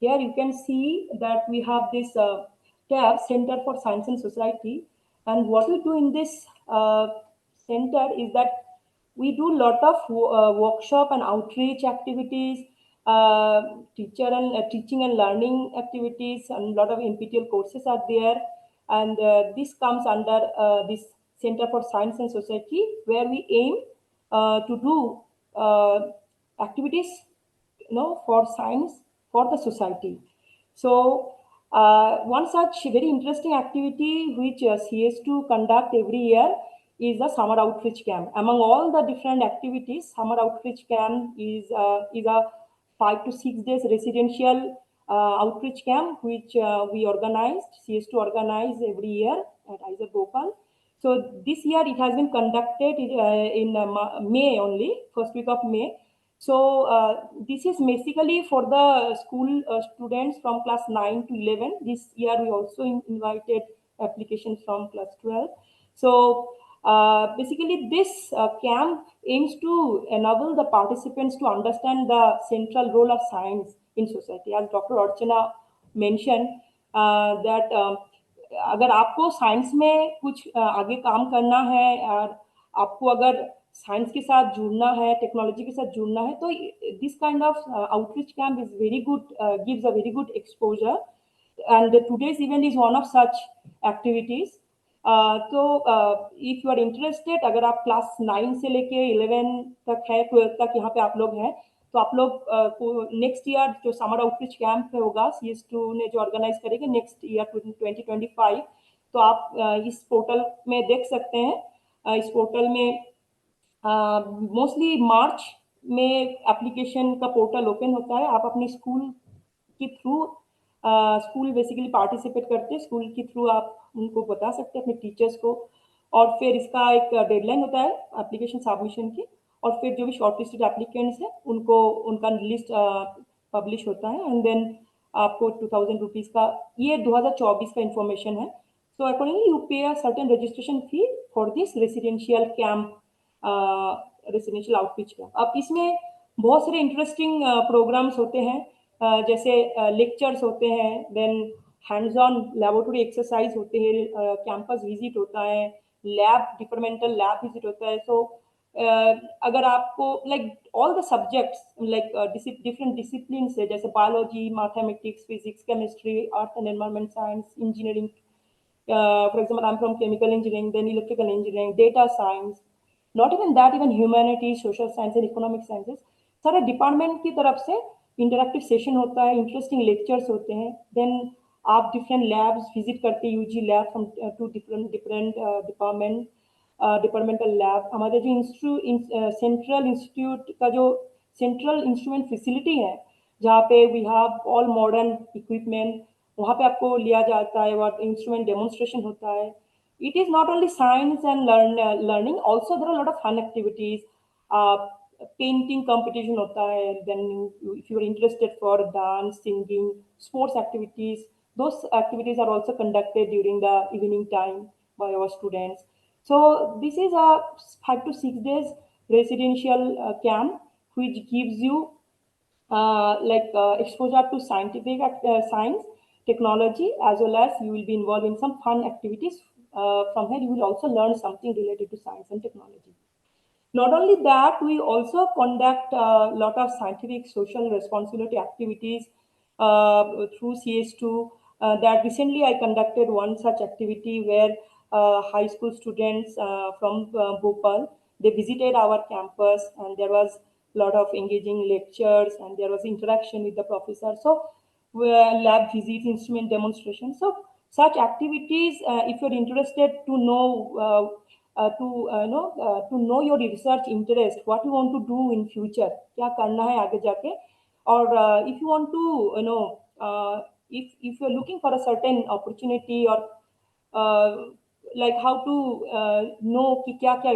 here you can see that we have this tab, Center for Science and Society. And what we do in this center is that we do a lot of workshop and outreach activities, teaching and learning activities, and a lot of NPTEL courses are there. And this comes under this Center for Science and Society, where we aim to do activities, for science for the society. So one such very interesting activity which CS2 conduct every year is the summer outreach camp. Among all the different activities, summer outreach camp is a 5 to 6 days residential outreach camp which we organized, CS2 organized every year at IISER Bhopal. So this year it has been conducted in May only, first week of May. So this is basically for the school students from class 9 to 11. This year we also invited applications from class 12. So basically this camp aims to enable the participants to understand the central role of science in society. As Dr. Archana mentioned that अगर आपको science में कुछ आगे काम करना है और आपको अगर साइंस के साथ जुड़ना है, टेक्नोलॉजी के साथ जुड़ना है, तो this kind of outreach camp is very good, gives a very good exposure, and today's event is one of such activities. तो इफ यू आर इंटरेस्टेड, अगर आप क्लास 9 से लेके 11 तक है, 12 तक यहाँ पे आप लोग हैं, तो आप लोग को नेक्स्ट ईयर जो समर आउटरीच कैंप होगा CS2 ने जो ऑर्गेनाइज करेंगे नेक्स्ट ईयर 2025, तो आप इस पोर्टल में देख सकते हैं. इस पोर्टल में मोस्टली मार्च में एप्लीकेशन का पोर्टल ओपन होता है. आप अपनी स्कूल के थ्रू, स्कूल बेसिकली पार्टिसिपेट करते हैं, स्कूल के थ्रू आप उनको बता सकते हैं अपने टीचर्स को, और फिर इसका एक डेडलाइन होता है एप्लीकेशन सबमिशन की, और फिर जो भी शॉर्टलिस्टेड एप्लीकेंट्स हैं उनको उनका लिस्ट पब्लिश होता है, एंड देन आपको 2000 रुपीज़ का, ये 2024 का इंफॉर्मेशन है. सो अकॉर्डिंगली यू पे a certain registration fee for this residential camp, residential outreach camp. अब इसमें बहुत सारे इंटरेस्टिंग प्रोग्राम्स होते हैं, जैसे लेक्चर्स होते हैं, then hands on laboratory exercise होते हैं, कैंपस विजिट होता है, लैब, डिपार्टमेंटल लैब विजिट होता है. सो अगर आपको like all the subjects, like different discipline है, जैसे biology, mathematics, physics, chemistry, earth and environment science, engineering, for example I am from chemical engineering, then electrical engineering, data science, not even that, even humanity, social science and economic sciences, सारे department की तरफ से interactive session होता है, interesting lectures होते हैं. Then आप different labs visit करते हैं, UG lab from two different department, departmental lab. हमारे जो सेंट्रल इंस्टीट्यूट का जो सेंट्रल इंस्ट्रूमेंट फैसिलिटी है, जहाँ पे we have all modern equipment, वहाँ पे आपको लिया जाता है और इंस्ट्रूमेंट डेमोन्स्ट्रेशन होता है. It is not only science and learning, also there are a lot of fun activities. Painting competition hota hai, then if you are interested for dance, singing, sports activities, those activities are also conducted during the evening time by our students. So this is a 5 to 6 days residential camp which gives you exposure to scientific science, technology, as well as you will be involved in some fun activities. From here you will also learn something related to science and technology. Not only that, we also conduct a lot of scientific social responsibility activities through CS2. That recently I conducted one such activity where high school students from Bhopal, they visited our campus, and there was a lot of engaging lectures, and there was interaction with the professor. So lab visits, instrument demonstration. So such activities, if you're interested to know to know your research interest, what you want to do in future, क्या करना है आगे जाके, or if you want to if you're looking for a certain opportunity, or like how to know कि क्या क्या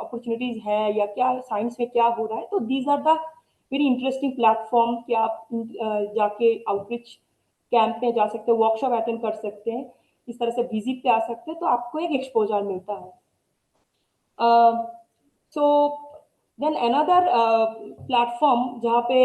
opportunities है या क्या science में क्या हो रहा है, तो these are the very interesting platform कि आप जाके outreach कैंप में जा सकते हैं, वर्कशॉप अटेंड कर सकते हैं, इस तरह से विजिट पे आ सकते हैं, तो आपको एक एक्सपोजर मिलता है. So then another platform जहाँ पे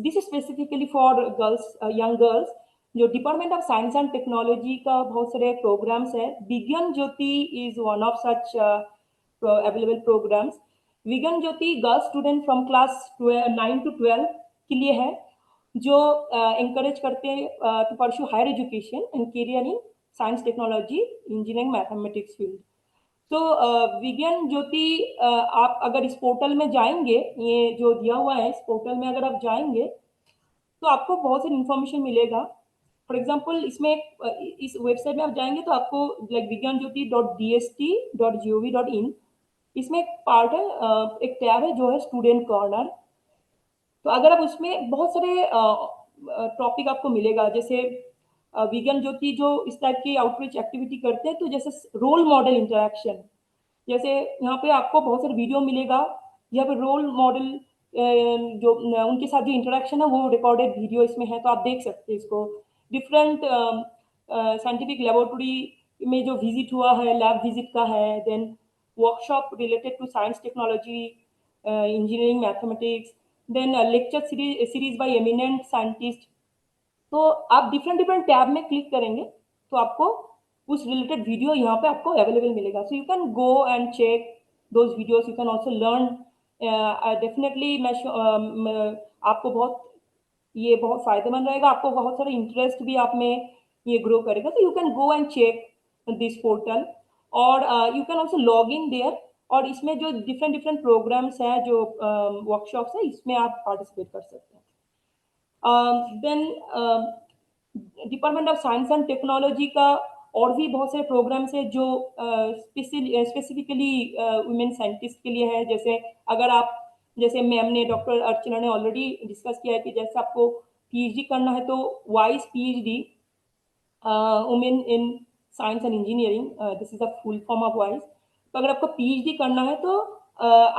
this is specifically for girls, young girls, जो department of science and technology का बहुत सारे प्रोग्राम्स है. Vigyan Jyoti is one of such available programmes. Vigyan Jyoti girls student from class 9 to 12 के लिए है, जो encourage करते हैं to pursue higher education and career in science, technology, engineering, mathematics field. तो विज्ञान ज्योति आप अगर इस पोर्टल में जाएंगे, ये जो दिया हुआ है इस पोर्टल में अगर आप जाएंगे तो आपको बहुत सारी इंफॉर्मेशन मिलेगा. फॉर एग्जांपल इसमें इस वेबसाइट में आप जाएंगे तो आपको लाइक vigyandjyoti.dst.gov.in, इसमें एक पार्ट है, एक टैब है जो है स्टूडेंट कॉर्नर. तो अगर आप उसमें बहुत सारे टॉपिक आपको मिलेगा, जैसे विज्ञान ज्योति जो इस टाइप की आउटरीच एक्टिविटी करते हैं, तो जैसे रोल मॉडल इंटरेक्शन, जैसे यहाँ पे आपको बहुत सारे वीडियो मिलेगा, यहाँ पे रोल मॉडल जो उनके साथ जो इंटरेक्शन है वो रिकॉर्डेड वीडियो इसमें है, तो आप देख सकते हैं इसको. डिफरेंट साइंटिफिक लेबोरेटरी में जो विजिट हुआ है, लैब विजिट का है, then workshop related to science, technology, engineering, mathematics, then lecture series by eminent scientist. तो आप डिफरेंट टैब में क्लिक करेंगे तो आपको उस रिलेटेड वीडियो यहाँ पे आपको अवेलेबल मिलेगा. So you can go and check those videos. You can also learn. Definitely मैं आपको ये बहुत फायदेमंद रहेगा, आपको बहुत सारा इंटरेस्ट भी आप में ये ग्रो करेगा. तो you can go and check this portal, और you can also log in there, और इसमें जो डिफरेंट प्रोग्राम्स हैं, जो वर्कशॉप्स है, इसमें आप पार्टिसिपेट कर सकते हैं. Then department of science and technology का और भी बहुत सारे प्रोग्राम्स है जो स्पेसिफिकली वुमेन साइंटिस्ट के लिए है. जैसे अगर आप, जैसे मैम ने, डॉक्टर अर्चना ने ऑलरेडी डिस्कस किया है कि जैसे आपको पीएचडी करना है तो vice PhD, women in science and engineering, this is the full form of vice. तो अगर आपको पीएचडी करना है तो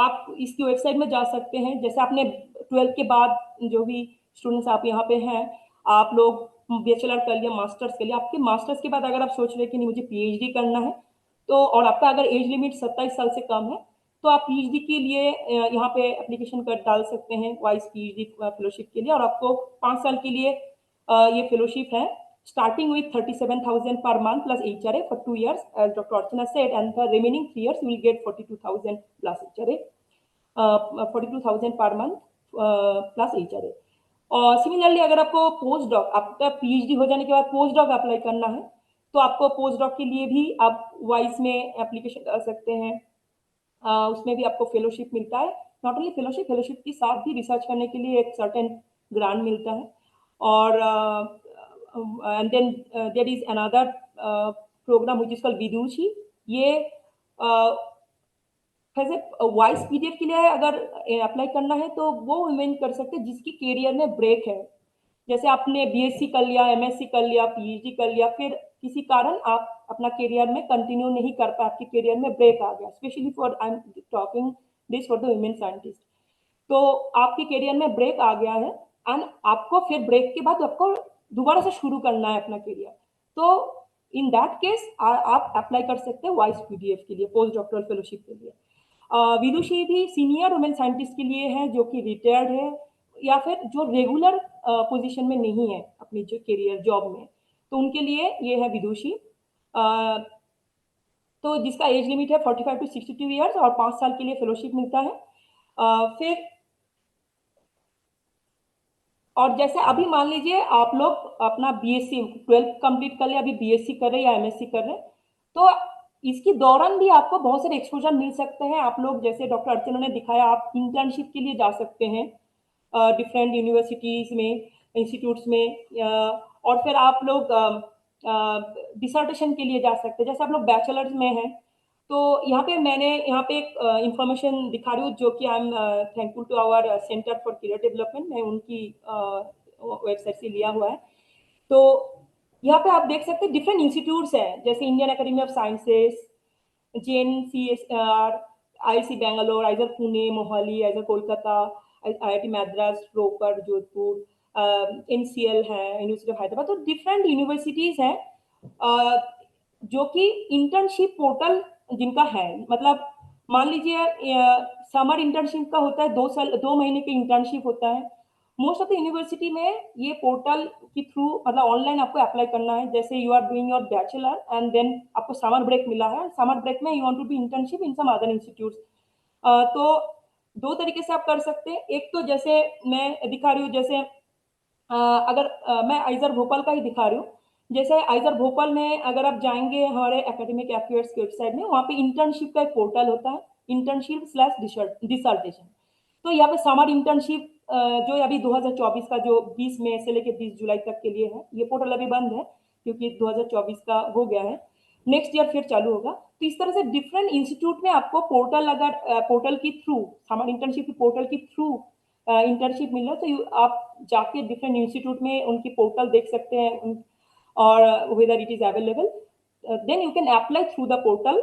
आप इसकी वेबसाइट में जा सकते हैं. जैसे आपने 12th के बाद जो भी स्टूडेंट्स आप यहाँ पे हैं, आप लोग बैचलर कर लिया, मास्टर्स के लिए, आपके मास्टर्स के बाद अगर आप सोच रहे हैं कि नहीं मुझे पीएचडी करना है, तो और आपका अगर एज लिमिट 27 साल से कम है, तो आप पीएचडी के लिए यहाँ पे एप्लीकेशन कर डाल सकते हैं वाइस पीएचडी फेलोशिप के लिए. और आपको 5 साल के लिए ये फेलोशिप है, starting with 37,000 per month plus HRA for 2 years, as Dr. Archana said, and the remaining 3 years you will get 42,000 plus HRA, 42,000 per month plus HRA. और सिमिलरली अगर आपको पोस्ट डॉक, आपका पीएचडी हो जाने के बाद पोस्ट डॉक अप्लाई करना है, तो आपको पोस्ट डॉक के लिए भी आप वाइस में एप्लीकेशन कर सकते हैं. उसमें भी आपको फेलोशिप मिलता है. नॉट ओनली फेलोशिप के साथ भी रिसर्च करने के लिए एक सर्टेन ग्रांट मिलता है. और and then there is another program which is called विदुषी. ये वॉइस पीडीएफ के लिए अगर अप्लाई करना है तो वो वुमेन कर सकते हैं जिसकी करियर में ब्रेक है. जैसे आपने बीएससी कर लिया, एमएससी कर लिया, पीएचडी कर लिया, फिर किसी कारण आप अपना करियर में कंटिन्यू नहीं कर पाए, आपके करियर में ब्रेक आ गया. Specially for, I am talking this for the women scientist. तो आपके करियर में ब्रेक आ गया है एंड आपको फिर ब्रेक के बाद आपको दोबारा से शुरू करना है अपना करियर. तो इन दैट केस आप अप्लाई कर सकते हैं वॉइस पीडीएफ के लिए, पोस्ट डॉक्टरल फेलोशिप के लिए. विदुषी भी सीनियर वुमेन साइंटिस्ट के लिए है जो कि रिटायर्ड है या फिर जो रेगुलर पोजीशन में नहीं है अपनी जो करियर जॉब में, तो उनके लिए ये है विदुषी. तो जिसका एज लिमिट है 45 to 62 ईयर्स और 5 साल के लिए फेलोशिप मिलता है. फिर और जैसे अभी मान लीजिए आप लोग अपना बीएससी 12th कंप्लीट कर ले, अभी बीएससी कर रहे हैं या एमएससी कर रहे हैं, तो इसके दौरान भी आपको बहुत सारे एक्सपोजर मिल सकते हैं। आप लोग जैसे डॉक्टर अर्चना ने दिखाया, आप इंटर्नशिप के लिए जा सकते हैं डिफरेंट यूनिवर्सिटीज में, इंस्टीट्यूट्स में, और फिर आप लोग डिसर्टेशन के लिए जा सकते हैं। जैसे आप लोग बैचलर्स में हैं, तो यहाँ पे मैंने यहाँ पे एक इंफॉर्मेशन दिखा रही हूँ, जो कि I am thankful to our centre for career development, मैं उनकी वेबसाइट से लिया हुआ है। तो यहाँ पे आप देख सकते हैं डिफरेंट इंस्टीट्यूट्स हैं, जैसे Indian Academy of Sciences, JNCSR, IIC Bangalore, IISER Pune, Mohali, IISER Kolkata, IIT Madras, Ropar, Jodhpur, NCL है, यूनिवर्सिटी ऑफ हैदराबाद। तो डिफरेंट यूनिवर्सिटीज हैं जो कि इंटर्नशिप पोर्टल जिनका है, मतलब मान लीजिए समर इंटर्नशिप का होता है, 2 महीने की इंटर्नशिप होता है। मोस्ट ऑफ द यूनिवर्सिटी में ये पोर्टल के थ्रू, मतलब ऑनलाइन आपको अप्लाई करना है। जैसे you are doing your bachelor and then आपको समर ब्रेक मिला है, समर ब्रेक में you want to do internship in some other institutes. तो 2 तरीके से आप कर सकते हैं। एक तो जैसे मैं दिखा रही हूँ, जैसे अगर मैं आइजर भोपाल का ही दिखा रही हूँ। जैसे आइजर भोपाल में अगर आप जाएंगे हमारे एकेडमिक अफेयर्स की वेबसाइट में, वहाँ पे इंटर्नशिप का एक पोर्टल होता है, इंटर्नशिप / डिसर्टेशन। तो यहाँ पे समर इंटर्नशिप जो अभी 2024 का, जो 20 मई से लेकर 20 जुलाई तक के लिए है, ये पोर्टल अभी बंद है क्योंकि 2024 का हो गया है, नेक्स्ट ईयर फिर चालू होगा। तो इस तरह से डिफरेंट इंस्टीट्यूट में आपको पोर्टल, अगर पोर्टल की थ्रू, समर इंटर्नशिप की पोर्टल की थ्रू इंटर्नशिप मिल रहा है, तो आप जाके डिफरेंट इंस्टीट्यूट में उनकी पोर्टल देख सकते हैं, और whether it is available, then you can apply through the portal.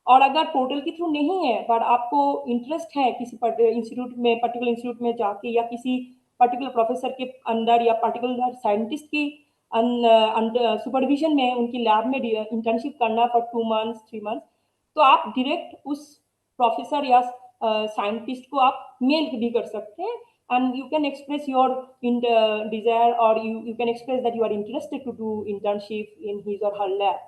और अगर पोर्टल के थ्रू नहीं है पर आपको इंटरेस्ट है किसी इंस्टीट्यूट में, पर्टिकुलर इंस्टीट्यूट में जाके, या किसी पर्टिकुलर प्रोफेसर के अंदर या पर्टिकुलर साइंटिस्ट की सुपरविजन में उनकी लैब में इंटर्नशिप करना फॉर 2 मंथ्स 3 मंथ्स, तो आप डायरेक्ट उस प्रोफेसर या साइंटिस्ट को आप मेल भी कर सकते हैं, and you can express your desire, or you can express that you are interested to do internship in his or her lab।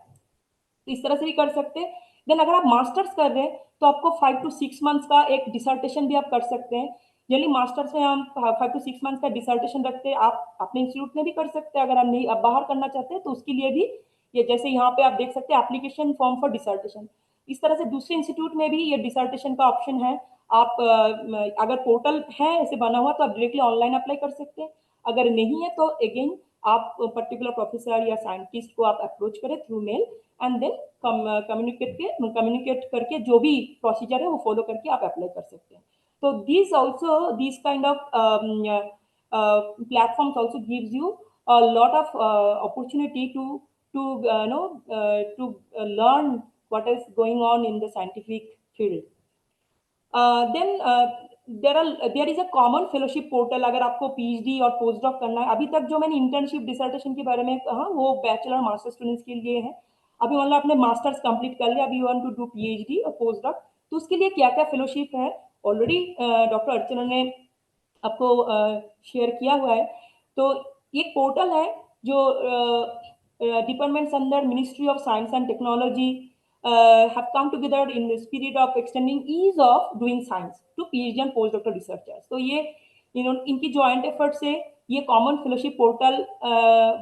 तो इस तरह से भी कर सकते हैं। देन अगर आप मास्टर्स कर रहे हैं तो आपको 5 to 6 मंथ्स का एक डिसर्टेशन भी आप कर सकते हैं। जनरली मास्टर्स में हम 5 to 6 मंथ्स का डिसर्टेशन रखते हैं। आप अपने इंस्टीट्यूट में भी कर सकते हैं, अगर आप नहीं, आप बाहर करना चाहते हैं तो उसके लिए भी ये, जैसे यहाँ पे आप देख सकते हैं एप्लीकेशन फॉर्म फॉर डिसर्टेशन। इस तरह से दूसरे इंस्टीट्यूट में भी ये डिसर्टेशन का ऑप्शन है। आप अगर पोर्टल है ऐसे बना हुआ तो आप डायरेक्टली ऑनलाइन अप्लाई कर सकते हैं, अगर नहीं है तो अगेन आप पर्टिकुलर प्रोफेसर या साइंटिस्ट को आप अप्रोच करें through mail, and then communicate करके जो भी प्रोसीजर है वो फॉलो करके आप अप्लाई कर सकते हैं। तो this kind of platforms also gives you a lot of opportunity to learn what is going on in the scientific field। then there is a common fellowship portal। अगर आपको PhD और post dock करना है, अभी तक जो मैंने internship dissertation के बारे में कहा वो बैचलर मास्टर स्टूडेंट्स के लिए है। अभी मतलब आपने मास्टर्स कंप्लीट कर लिया, अभी you want to do PhD और पोस्ट डॉक, तो उसके लिए क्या क्या फेलोशिप है ऑलरेडी डॉक्टर अर्चना ने आपको शेयर किया हुआ है। तो एक पोर्टल है जो departments under ministry of science and technology have come together in the spirit of extending ease of doing science to PhD and postdoctoral researchers। तो ये इनकी जॉइंट एफर्ट से ये कॉमन फेलोशिप पोर्टल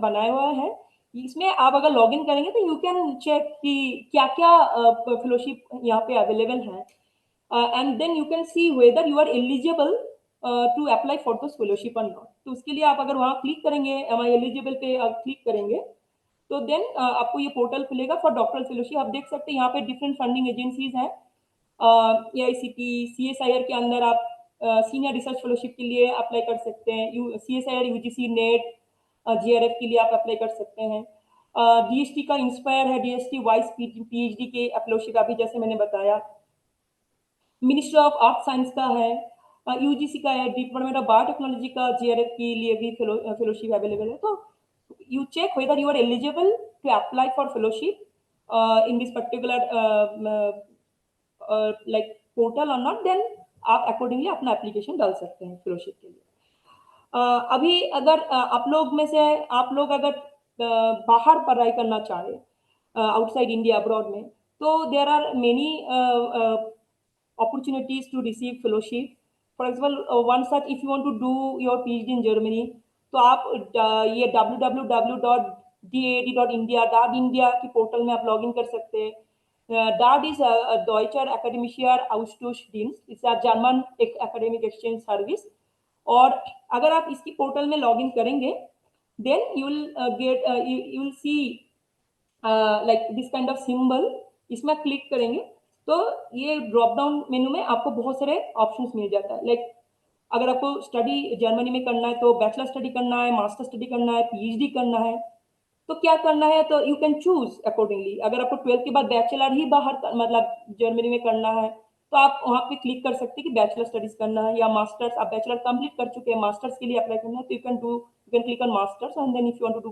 बनाया हुआ है। इसमें आप अगर लॉग इन करेंगे तो यू कैन चेक कि क्या क्या फेलोशिप यहाँ पे अवेलेबल है, and then you can see whether you are eligible to apply for this fellowship और नॉट। तो उसके लिए आप अगर वहाँ क्लिक करेंगे, एम आई एलिजिबल पे आप क्लिक करेंगे, तो देन आपको ये पोर्टल खुलेगा फॉर डॉक्टरल फेलोशिप। आप देख सकते हैं यहाँ पे डिफरेंट फंडिंग एजेंसीज हैं। AICT, CSIR के अंदर आप सीनियर रिसर्च फेलोशिप के लिए अप्लाई कर सकते हैं। CSIR, UGC, नेट, GRF के लिए आप अप्लाई कर सकते हैं। DST का इंस्पायर है, DST वाइस PhD के फेलोशिप अभी जैसे मैंने बताया। मिनिस्ट्री ऑफ आर्ट साइंस का है, UGC का है, डिपार्टमेंट ऑफ बायोटेक्नोलॉजी का GRF के लिए भी फेलोशिप अवेलेबल है। तो you check whether you are eligible to apply for fellowship in this particular like portal or not, then आप accordingly अपना application डाल सकते हैं फेलोशिप के लिए। अभी अगर आप लोग में से आप लोग अगर बाहर पढ़ाई करना चाह रहे आउटसाइड इंडिया अब्रॉड में, तो there are many opportunities to receive fellowship। For example, one such, if you want to do your PhD in Germany, तो आप ये www.dad.india की पोर्टल में आप लॉगिन कर सकते हैं। DAAD is a Deutscher Akademischer Austauschdienst, it's a German एक एकेडमिक एक्सचेंज सर्विस। और अगर आप इसकी पोर्टल में लॉगिन करेंगे then you will see like this kind of symbol, इसमें क्लिक करेंगे तो ये ड्रॉप डाउन मेनू में आपको बहुत सारे ऑप्शंस मिल जाता है। लाइक अगर आपको स्टडी जर्मनी में करना है तो बैचलर स्टडी करना है, मास्टर स्टडी करना है, पीएचडी करना है, तो क्या करना है, तो यू कैन चूज अकॉर्डिंगली। अगर आपको 12th के बाद बैचलर ही बाहर मतलब जर्मनी में करना है तो आप वहाँ पे क्लिक कर सकते हैं कि बैचलर स्टडीज करना है, या मास्टर्स आप बैचलर कंप्लीट कर चुके हैं, मास्टर्स के लिए अप्लाई करना है तो you can click on masters and then if you want to do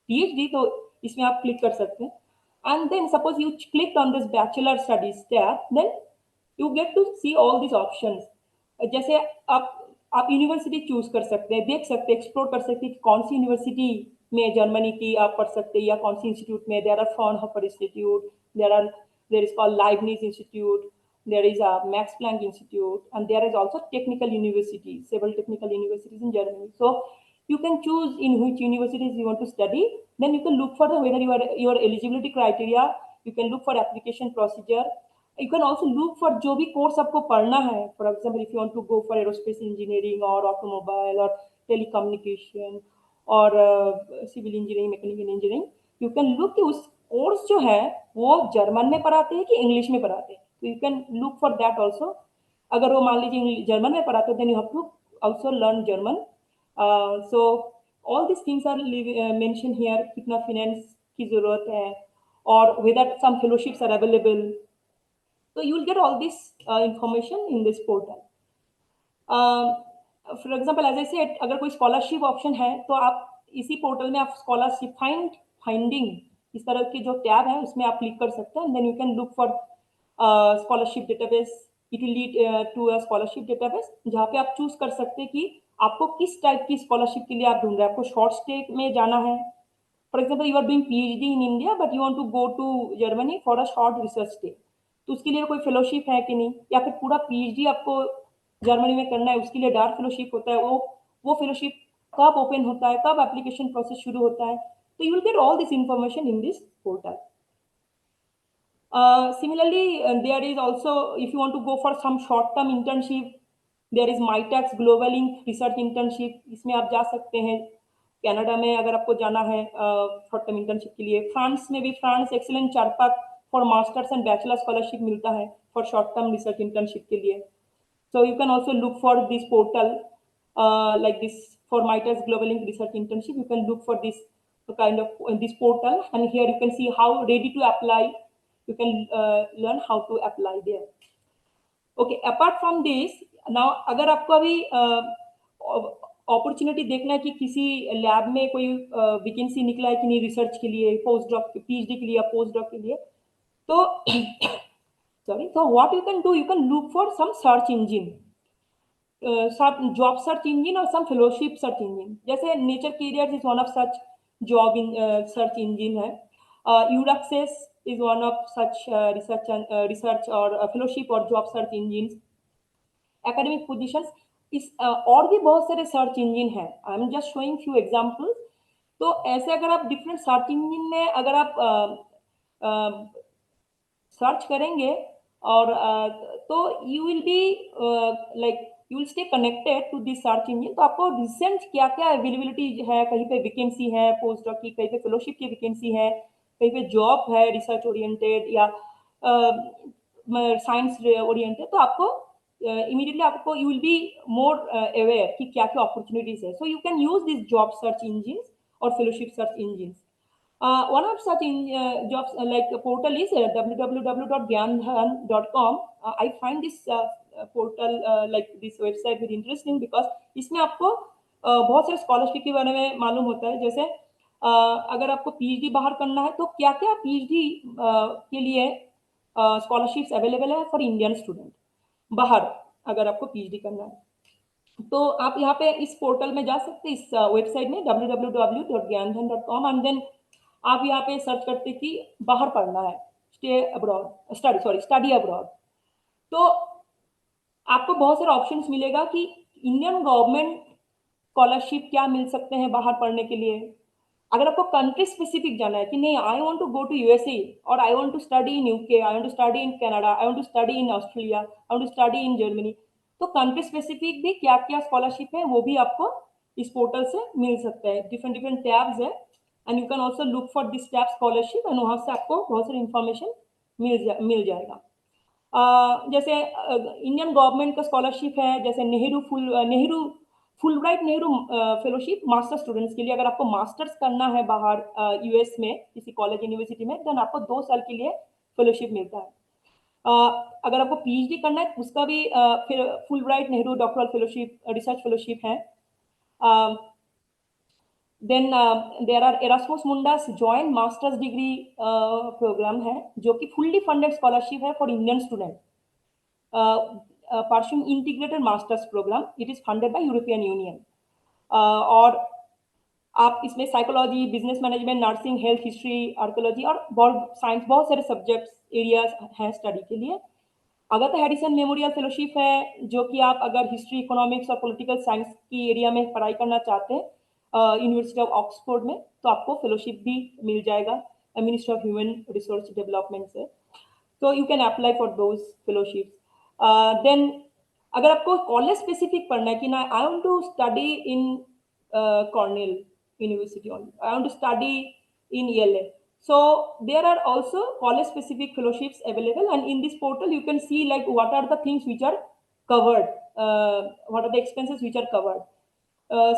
PhD तो इसमें आप क्लिक कर सकते हैं। And then suppose you click on this bachelor studies tab, then you get to see all this options. जैसे आप university choose कर सकते हैं, देख सकते हैं, एक्सप्लोर कर सकते हैं कि कौन सी यूनिवर्सिटी में जर्मनी की आप पढ़ सकते हैं, या कौन सी इंस्टीट्यूट में। There are Fraunhofer institute, there is called Leibniz institute, there is a Max Planck Institute, and there is also technical universities, several technical universities in Germany. So you can choose in which universities you want to study. Then you can look for whether your eligibility criteria. You can look for application procedure. You can also look for जो भी course आपको पढ़ना है. For example, if you want to go for aerospace engineering or automobile or telecommunication or civil engineering, mechanical engineering, you can look कि उस course जो है वो जर्मन में पढ़ाते हैं कि इंग्लिश में पढ़ाते हैं. So you can look for that also. अगर वो मान लीजिए जर्मन में पढ़ाते हैं, then you have to also learn German. So all these things are mentioned here. कितना finance की जरूरत है और whether some fellowships are available. So you will get all this information in this portal. For example, as I said, अगर कोई scholarship option है तो आप इसी पोर्टल में आप scholarship finding इस तरह के जो टैब है उसमें आप क्लिक कर सकते हैं. Then you can look for scholarship database. It will lead to a scholarship database जहाँ पे आप चूज कर सकते हैं कि आपको किस टाइप की स्कॉलरशिप के लिए आप ढूंढ रहे हैं. आपको शॉर्ट स्टे में जाना है. For example you are doing PhD in India but you want to go to Germany for a short research stay, तो उसके लिए कोई फेलोशिप है कि नहीं, या फिर पूरा पीएचडी आपको जर्मनी में करना है उसके लिए डार्क फेलोशिप होता है. वो फेलोशिप कब ओपन होता है, कब एप्लीकेशन प्रोसेस शुरू होता है. तो you will get all this information in this portal. Similarly, there is also, if you want to go for some short-term internship, there is MyTax Global Link Research Internship. इसमें आप जा सकते हैं. Canada में अगर आपको जाना है शॉर्ट टर्म इंटर्नशिप के लिए. फ्रांस में भी France excellent Charpak for masters and bachelor scholarship मिलता है for short term research internship के लिए. So you can also look for this portal like this for MyTax Global Link Research Internship. You can look for this kind of this portal, and here you can see how ready to apply. You can learn how to apply there. Okay, apart from this, now अगर आपको अभी opportunity देखना है कि किसी lab में कोई vacancy निकला है कि नहीं रिसर्च के लिए, पोस्ट डॉक पीएचडी के लिए या पोस्ट डॉक के लिए, तो sorry, so what you can do, you can look for some search engine, some job search engine or some fellowship search engine. जैसे nature carriers is one of such job search engine है. Uraxes is one of such research or fellowship or job search engines. Academic positions is और भी बहुत सारे search engine हैं. I am just showing few examples. तो ऐसे अगर आप डिफरेंट सर्च इंजिन में अगर आप सर्च करेंगे और तो you will be like you will stay connected to this search engine. तो आपको रिसेंट क्या क्या अवेलेबिलिटी है, कहीं पे वैकेंसी है पोस्ट डॉक की, कहीं पे फेलोशिप की वैकेंसी है, कहीं पे जॉब है रिसर्च ओरिएंटेड या साइंस ओरिएंटेड, तो आपको इमीडिएटली आपको you will be more aware कि क्या क्या अपॉर्चुनिटीज है. So you can use this job search engine और fellowship search engine. One of such jobs like portal is www.gyandhan.com. I find this portal like this website very interesting because इसमें आपको बहुत सारे scholarship के बारे में मालूम होता है. जैसे अगर आपको पीएचडी बाहर करना है तो क्या क्या पीएचडी के लिए स्कॉलरशिप्स अवेलेबल है फॉर इंडियन स्टूडेंट बाहर अगर आपको पीएचडी करना है. तो आप यहाँ पे इस पोर्टल में जा सकते हैं, इस वेबसाइट में www.gyandhan.com, एंड देन आप यहाँ पे सर्च करते कि बाहर पढ़ना है, स्टडी अब्रॉड. तो आपको बहुत सारे ऑप्शंस मिलेगा कि इंडियन गवर्नमेंट स्कॉलरशिप क्या मिल सकते हैं बाहर पढ़ने के लिए। अगर आपको कंट्री स्पेसिफिक जाना है कि नहीं, I want to go to USA और I want to study in UK, I want to study in Canada, I want to study in Australia, I want to study in Germany, तो country specific भी क्या क्या scholarship है वो भी आपको इस पोर्टल से मिल सकता है। डिफरेंट डिफरेंट टैब्स है and you can also look for this tab scholarship and वहाँ से आपको बहुत सारी इंफॉर्मेशन मिल जाएगा। जैसे इंडियन गवर्नमेंट का स्कॉलरशिप है, जैसे Nehru Fulbright Nehru fellowship master students के लिए। अगर आपको मास्टर्स करना है बाहर यूएस में किसी कॉलेज यूनिवर्सिटी में, देन आपको 2 साल के लिए फेलोशिप मिलता है। अगर आपको पीएचडी करना है उसका भी फिर Fulbright Nehru doctoral fellowship research fellowship है। Then there are Erasmus Mundus joint masters degree programme है जो कि फुल्ली फंडेड स्कॉलरशिप है for Indian student pursuing integrated masters program. It is funded by European Union. और आप इसमें psychology, business management, nursing, health, history, archaeology और science बहुत सारे सब्जेक्ट्स एरियाज हैं स्टडी के लिए। अगाथा हैरिसन मेमोरियल फेलोशिप है जो कि आप अगर हिस्ट्री, इकोनॉमिक्स और पॉलिटिकल साइंस की एरिया में पढ़ाई करना चाहते हैं यूनिवर्सिटी ऑफ ऑक्सफोर्ड में, तो आपको फेलोशिप भी मिल जाएगा ministry of human resource development से। तो you can apply for those fellowships. Then अगर आपको कॉलेज स्पेसिफिक पढ़ना है कि ना I want to study in Cornell university only, I want to study in ELA, so there are also college specific fellowships available, and in this portal you can see like what are the things which are covered, what are the expenses which are covered.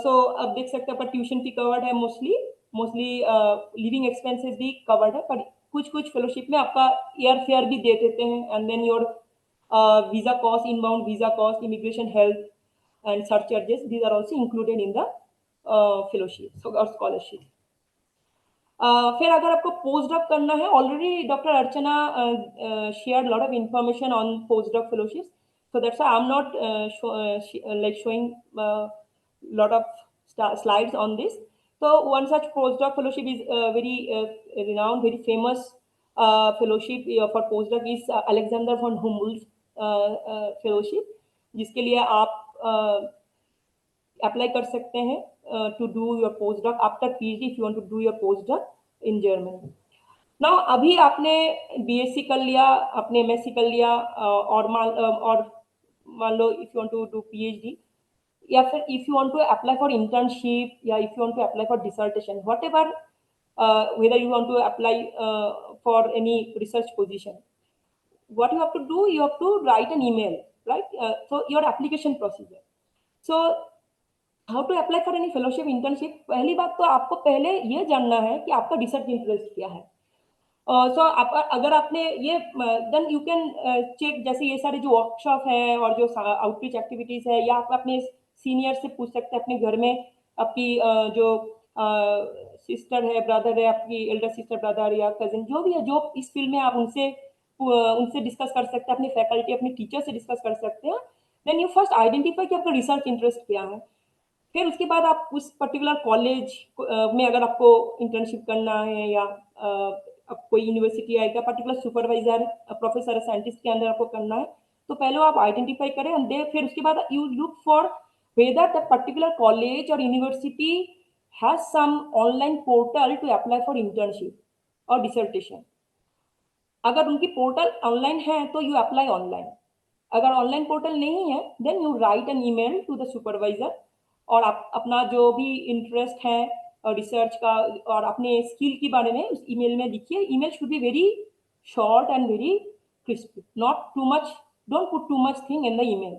So अब देख सकते हैं पर tuition fee covered है, mostly living expenses भी covered है, पर कुछ कुछ फेलोशिप में आपका एयर फेयर भी दे देते हैं, and then your visa cost, inbound visa cost, immigration, health and search charges, these are also included in the fellowship or scholarship. फिर अगर आपको पोस्ट डॉक करना है, already doctor Archana share lot of information on post doc fellowship, so that's why I'm not like showing lot of slides on this. So one such postdoc fellowship is very renowned, very famous fellowship for postdoc is Alexander von Humboldt fellowship, जिसके लिए आप apply कर सकते हैं to do your postdoc after PhD if you want to do your postdoc in Germany. Now अभी आपने BSc कर लिया, आपने MSc कर लिया और मान लो if you want to do PhD, या फिर if you want to apply for internship, या if you want to apply for dissertation, whatever, whether you want to apply for any research position, what you have to do, you have to write an email, right? So your application procedure. So how to apply for any fellowship, internship, पहली बात तो आपको पहले ये जानना है कि आपका रिसर्च इंटरेस्ट क्या है। सो अगर आपने ये देन यू कैन चेक, जैसे ये सारे जो वर्कशॉप है और जो आउटरीच एक्टिविटीज है, या आप अपने सीनियर से पूछ सकते हैं, अपने घर में आपकी जो सिस्टर है, ब्रदर है, आपकी एल्डर सिस्टर, ब्रदर या कजिन जो भी है जो इस फील्ड में, आप उनसे डिस्कस कर सकते हैं, अपनी फैकल्टी, अपने टीचर से डिस्कस कर सकते हैं। देन यू फर्स्ट आइडेंटिफाई कि आपका रिसर्च इंटरेस्ट क्या है। फिर उसके बाद आप उस पर्टिकुलर कॉलेज में अगर आपको इंटर्नशिप करना है, या अब कोई यूनिवर्सिटी आएगा, पर्टिकुलर सुपरवाइजर, प्रोफेसर, साइंटिस्ट के अंदर आपको करना है, तो पहले आप आइडेंटिफाई करें, एंड फिर उसके बाद you look for whether that particular college और university has some online portal to apply for internship और डिसर्टेशन। अगर उनकी पोर्टल ऑनलाइन है तो यू अप्लाई ऑनलाइन, अगर ऑनलाइन पोर्टल नहीं है then you write an email to the supervisor, और आप अपना जो भी इंटरेस्ट है रिसर्च का और अपने स्किल के बारे में उस ईमेल में लिखिए। Email should be very short and very crisp, not too much, don't put to much thing in the email.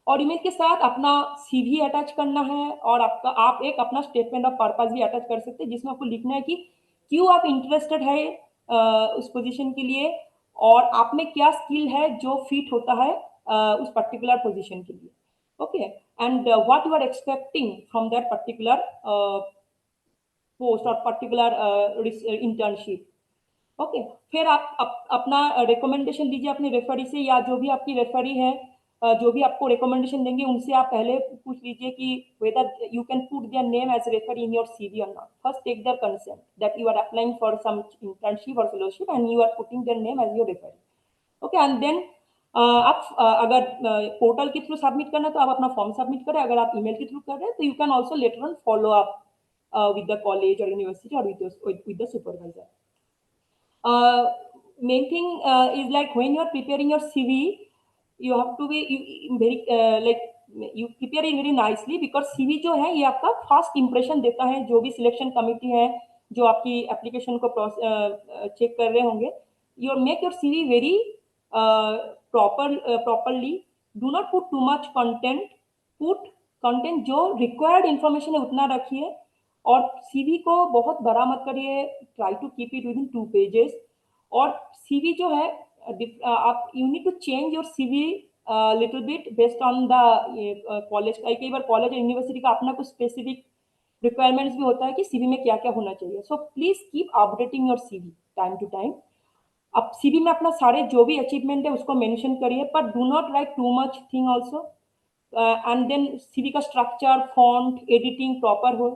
और ईमेल के साथ अपना सीवी अटैच करना है, और आप एक अपना स्टेटमेंट ऑफ पर्पस भी अटैच कर सकते हैं, जिसमें आपको लिखना है कि क्यों आप इंटरेस्टेड है उस पोजीशन के लिए, और आप में क्या स्किल है जो फिट होता है उस पर्टिकुलर पोजीशन के लिए। Okay, and what you are expecting from that particular post और पर्टिकुलर इंटर्नशिप। ओके, फिर आप अपना रिकमेंडेशन दीजिए अपने रेफरी से, या जो भी आपकी रेफरी है जो भी आपको रिकमेंडेशन देंगे उनसे आप पहले पूछ लीजिए कि whether you can put their name as referee in your CV और not. First take their consent that you are applying for some internship और fellowship and you are putting their name as your referee. Okay, and then आप अगर portal के through submit करना है तो आप अपना फॉर्म सबमिट करें, अगर आप ईमेल के थ्रू कर रहे हैं तो you can also later on follow up with the college or university or with the supervisor. Main thing is like when you are preparing your CV, you have to be very like you prepare it very nicely because CV जो है ये आपका first impression देता है, जो भी selection committee है जो आपकी एप्लीकेशन को चेक कर रहे होंगे, you make your CV very properly. Do not put too much content. Put content जो required information है उतना रखिए, और सीवी को बहुत बड़ा मत करिए, try to keep it within 2 pages. और सीवी जो है आप you need to change your CV little bit based on the college. कई बार कॉलेज और यूनिवर्सिटी का अपना कुछ स्पेसिफिक रिक्वायरमेंट्स भी होता है कि सीवी में क्या क्या होना चाहिए। So please keep updating your CV time to time. अब सीवी में अपना सारे जो भी अचीवमेंट है उसको मेंशन करिए, पर do not write too much thing also. And then CV का स्ट्रक्चर, फॉन्ट, एडिटिंग प्रॉपर हो।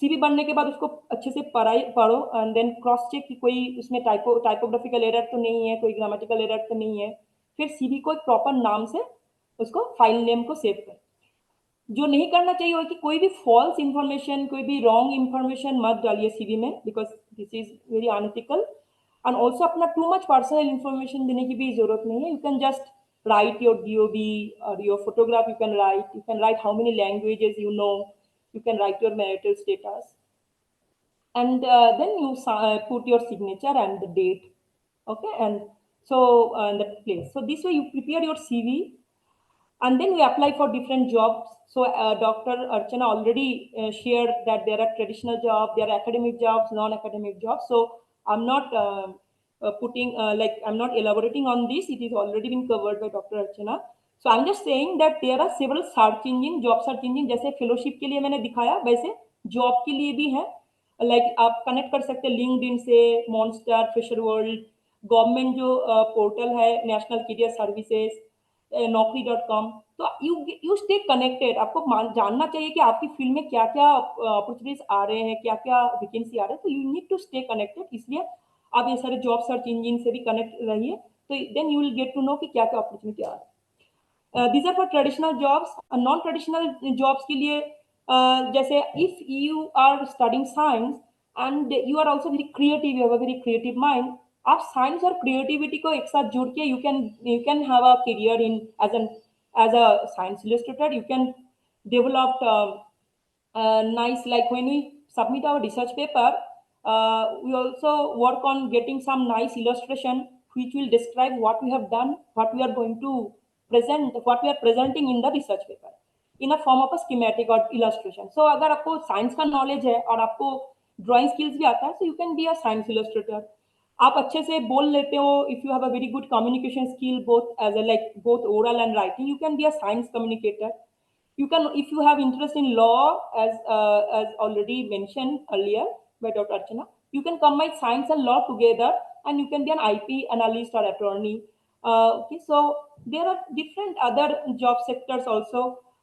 सीवी बनने के बाद उसको अच्छे से पढ़ो एंड देन क्रॉस चेक कि कोई उसमें टाइपोग्राफिकल एरर तो नहीं है, कोई ग्रामेटिकल एरर तो नहीं है। फिर सीवी को एक प्रॉपर नाम से उसको फाइल नेम को सेव कर। जो नहीं करना चाहिए वो कि कोई भी फॉल्स इंफॉर्मेशन, कोई भी रॉन्ग इंफॉर्मेशन मत डालिए सीवी में, because this is very unethical. And also अपना टू मच पर्सनल इंफॉर्मेशन देने की भी जरूरत नहीं है। You can just write your DOB or your photograph, you can write how many languages you know, you can write your marital status, and then you put your signature and the date, okay, and so the place. So this way you prepare your CV, and then we apply for different jobs. So Dr. Archana already shared that there are traditional jobs, there are academic jobs, non-academic jobs. So I'm not I'm not elaborating on this. It is already been covered by Dr. Archana. So I'm just saying that there are several search engine, job search engine, जैसे fellowship के लिए मैंने दिखाया वैसे job के लिए भी है। लाइक आप कनेक्ट कर सकते हैं लिंक्डइन से, मॉन्स्टर, फ्रेशर वर्ल्ड, गवर्नमेंट जो पोर्टल है नेशनल करियर सर्विसेज, naukri.com। तो यू स्टे कनेक्टेड। आपको जानना चाहिए कि आपकी फील्ड में क्या क्या अपॉर्चुनिटीज आ रहे हैं, क्या क्या वैकेंसी आ रहे हैं, तो you need to stay connected. इसलिए आप ये सारे जॉब सर्च इंजिन से भी कनेक्ट रहिए, तो then you will get to know कि क्या क्या अपॉर्चुनिटी आ रहा है। These are for traditional jobs. Non traditional jobs के लिए जैसे if you are studying science and you are also very creative, you have a very creative mind, आप साइंस और क्रिएटिविटी को एक साथ जोड़ के you can have a career in as a science illustrator. You can develop nice, like when we submit our research paper, we also work on getting some nice illustration which will describe what we have done, what we are going to present, what we are presenting in the research paper in a form of a schematic or illustration. So अगर आपको science का knowledge है और आपको drawing skills भी आता है, so you can be a science illustrator. आप अच्छे से बोल लेते हो, if you have a very good communication skill both as a both oral and writing, you can be a science communicator. You can, if you have interest in law, as already mentioned earlier by Dr. Archana, you can combine science and law together and you can be an IP analyst or attorney. Okay, so there are different other job sectors also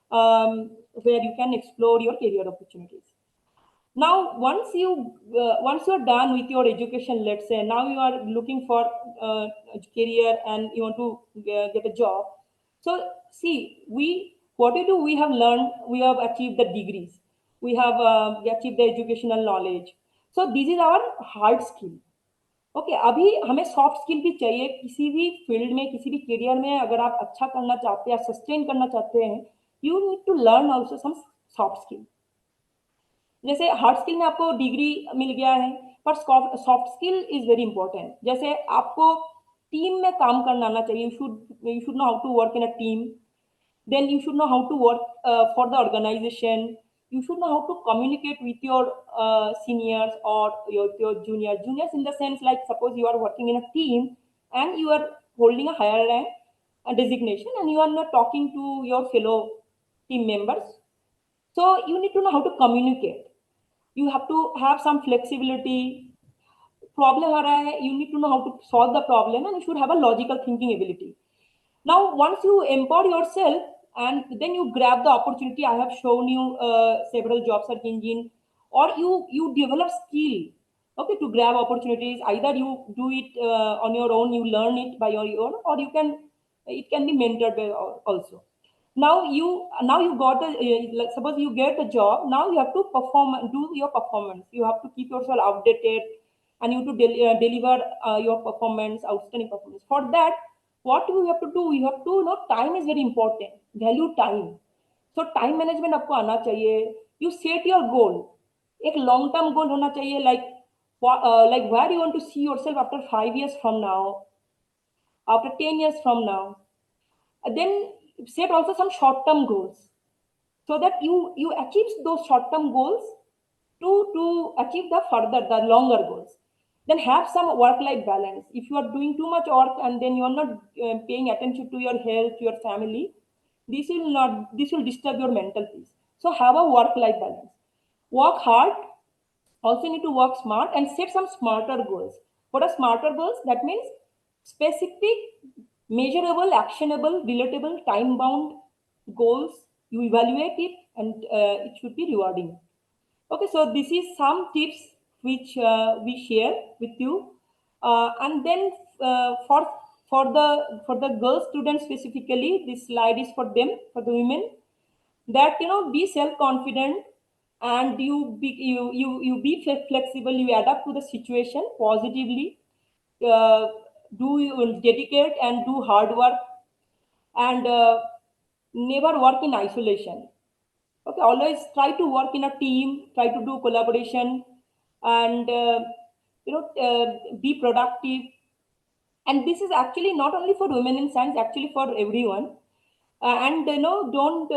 where you can explore your career opportunities. Now once you're done with your education, let's say now you are looking for career and you want to get a job. So see, what we do, we have learned, we have achieved the degrees, we have achieved the educational knowledge. So this is our hard skill. Okay, अभी हमें soft skill भी चाहिए। किसी भी field में, किसी भी career में अगर आप अच्छा करना चाहते हैं, सस्टेन करना चाहते हैं, you need to learn also some soft skill. जैसे हार्ड स्किल में आपको डिग्री मिल गया है, पर soft skill is very important. जैसे आपको टीम में काम करना आना चाहिए। You should know how to work in a team, then you should know how to work for the organization. You should know how to communicate with your seniors or your juniors in the sense, like suppose you are working in a team and you are holding a higher rank, a designation, and you are not talking to your fellow team members. So you need to know how to communicate. You have to have some flexibility. Problem आ रहा है, you need to know how to solve the problem, and you should have a logical thinking ability. Now once you empower yourself and then you grab the opportunity, I have shown you several job search engine, or you develop skill, okay, to grab opportunities. Either you do it on your own, you learn it by your own, or you can it can be mentored by also. Now you got the suppose you get a job. Now you have to do your performance. You have to keep yourself updated, and you have to deliver your performance, outstanding performance. For that, what you have to do, you have to know time is very important. Value time. So time management आपको आना चाहिए. You set your goal. एक long term goal होना चाहिए, like where you want to see yourself after 5 years from now, after 10 years from now. Then set also some short term goals, so that you achieve those short term goals to achieve the longer goals. Then have some work life balance. If you are doing too much work and then you are not paying attention to your health, your family, this will disturb your mental peace. So have a work life balance. Work hard, also need to work smart, and set some smarter goals. What are smarter goals? That means specific, measurable, actionable, relatable, time bound goals. You evaluate it, and it should be rewarding. Okay, so this is some tips which we share with you, and then for the girl students specifically, this slide is for them, for the women, that be self confident, and you be flexible. You adapt to the situation positively. Do dedicate and do hard work, and never work in isolation. Okay, always try to work in a team, try to do collaboration, and be productive. And this is actually not only for women in science, actually for everyone. And don't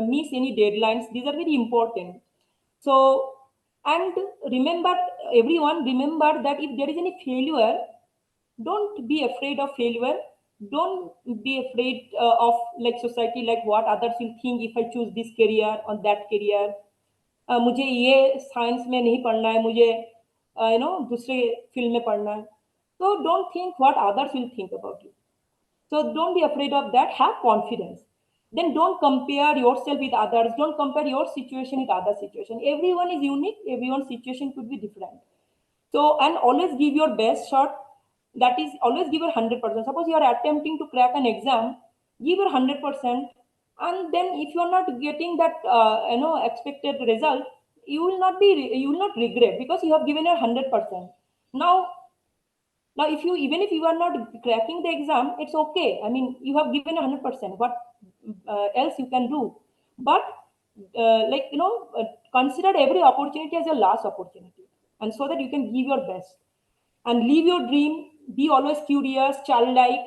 miss any deadlines. These are very important. So, and remember, everyone, remember that if there is any failure, don't be afraid of failure. Don't be afraid of like society, like what others will think if I choose this career or that career. मुझे ये science में नहीं पढ़ना है, मुझे दूसरे field में पढ़ना है. So don't think what others will think about you. So don't be afraid of that. Have confidence. Then don't compare yourself with others. Don't compare your situation with other situation. Everyone is unique. Everyone's situation could be different. So, and always give your best shot. That is, always give your 100%. Suppose you are attempting to crack an exam, give your 100%. And then if you are not getting that expected result, you will not regret, because you have given your 100%. Now, even if you are not cracking the exam, it's okay. I mean, you have given 100%. What else you can do? But consider every opportunity as your last opportunity, and so that you can give your best and live your dream. Be always curious, childlike,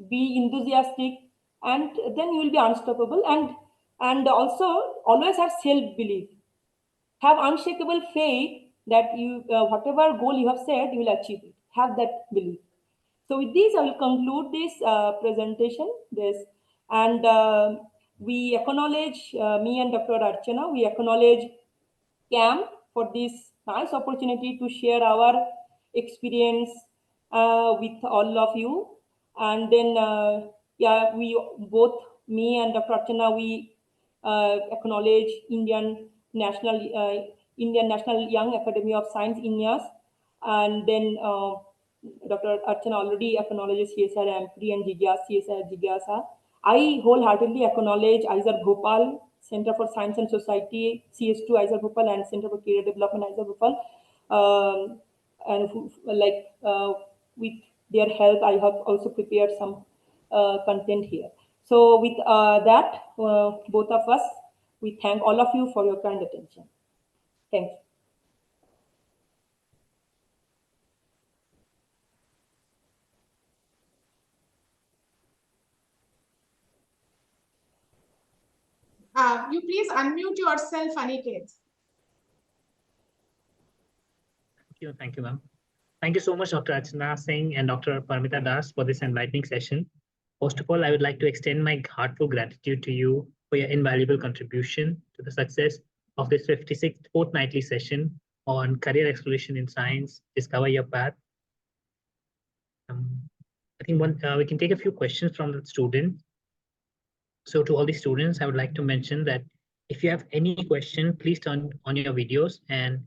be enthusiastic, and then you will be unstoppable. And also always have self-belief. Have unshakable faith that you whatever goal you have set, you will achieve it. Have that belief. So with this, I will conclude this presentation. And we acknowledge me and Dr. Archana. We acknowledge CAM for this nice opportunity to share our experience with all of you. And then, yeah, we both, me and Dr. Archana, we acknowledge Indian National Young Academy of Science, INYAS. And then Dr. Archana already acknowledges CSR Ampri and CSR Jigyasa. I wholeheartedly acknowledge IISER Bhopal, Center for Science and Society, CS2 IISER Bhopal, and Center for Career Development IISER Bhopal. With their help, I have also prepared some content here. So with that, both of us, we thank all of you for your kind attention. Thank you. You please unmute yourself, Aniket. Thank you, ma'am. Thank you so much, Dr. Archana Singh and Dr. Paramita Das, for this enlightening session. First of all, I would like to extend my heartfelt gratitude to you for your invaluable contribution to the success of this 56th fortnightly session on career exploration in science. Discover your path. I think we can take a few questions from the students. So to all the students, I would like to mention that if you have any question, please turn on your videos and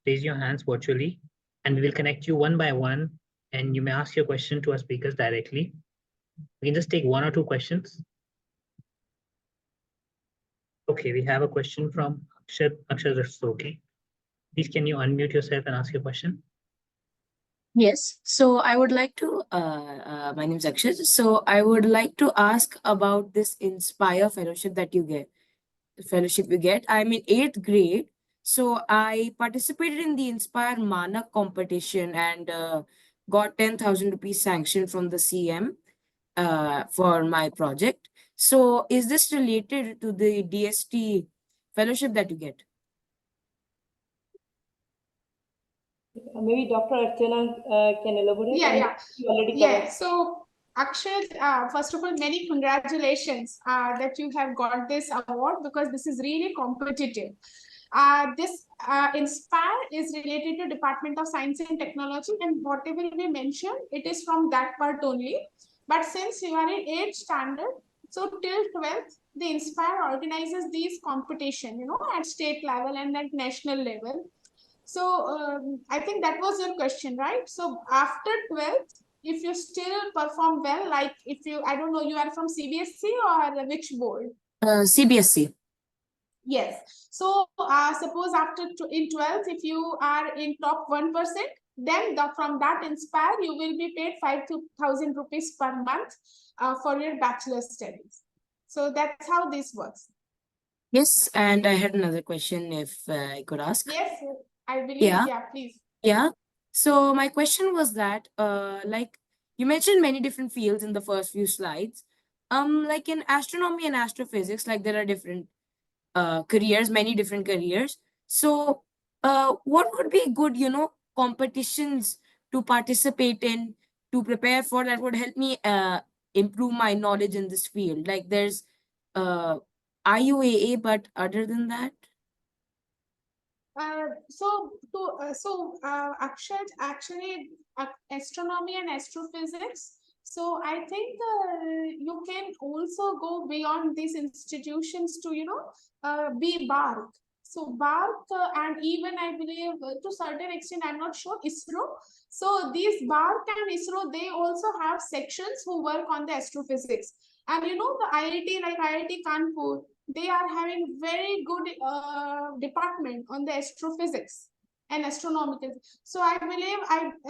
raise your hands virtually, and we will connect you one by one, and you may ask your question to our speakers directly. We can just take one or two questions. Okay, we have a question from Akshar Rastogi. Please, can you unmute yourself and ask your question? Yes, so I would like to, my name is Akshit. So I would like to ask about this Inspire fellowship that you get. The fellowship you get. I'm in 8th grade. So I participated in the Inspire Manak competition and got 10,000 rupees sanction from the CM for my project. So is this related to the DST fellowship that you get? Maybe Dr. Archana can elaborate. Yeah, and yeah. you already Yeah, covered. so Akshay, first of all, many congratulations that you have got this award because this is really competitive. This Inspire is related to Department of Science and Technology, and whatever we mentioned, it is from that part only. But since you are in 8th standard, so till 12th, the Inspire organizes these competition, you know, at state level and at national level. So I think that was your question, right? So after 12th, if you still perform well, like if you, I don't know, you are from CBSE or which board? CBSE. Yes. So suppose after in 12th, if you are in top 1%, then from that Inspire, you will be paid 5,000 rupees per month for your bachelor studies. So that's how this works. Yes, and I had another question if I could ask. Yes, I believe, Yeah. yeah, please. Yeah. So my question was that, like you mentioned many different fields in the first few slides. Like in astronomy and astrophysics, like there are different careers, many different careers. So, what would be good, you know, competitions to participate in to prepare for that would help me improve my knowledge in this field? Like there's IUAA, but other than that. Akshay, actually, astronomy and astrophysics. So I think you can also go beyond these institutions to, you know, be BARC. So BARC and even I believe to certain extent, I'm not sure, ISRO. So these BARC and ISRO, they also have sections who work on the astrophysics. And you know, the IIT, like IIT Kanpur, they are having very good department on the astrophysics and astronomical. So I believe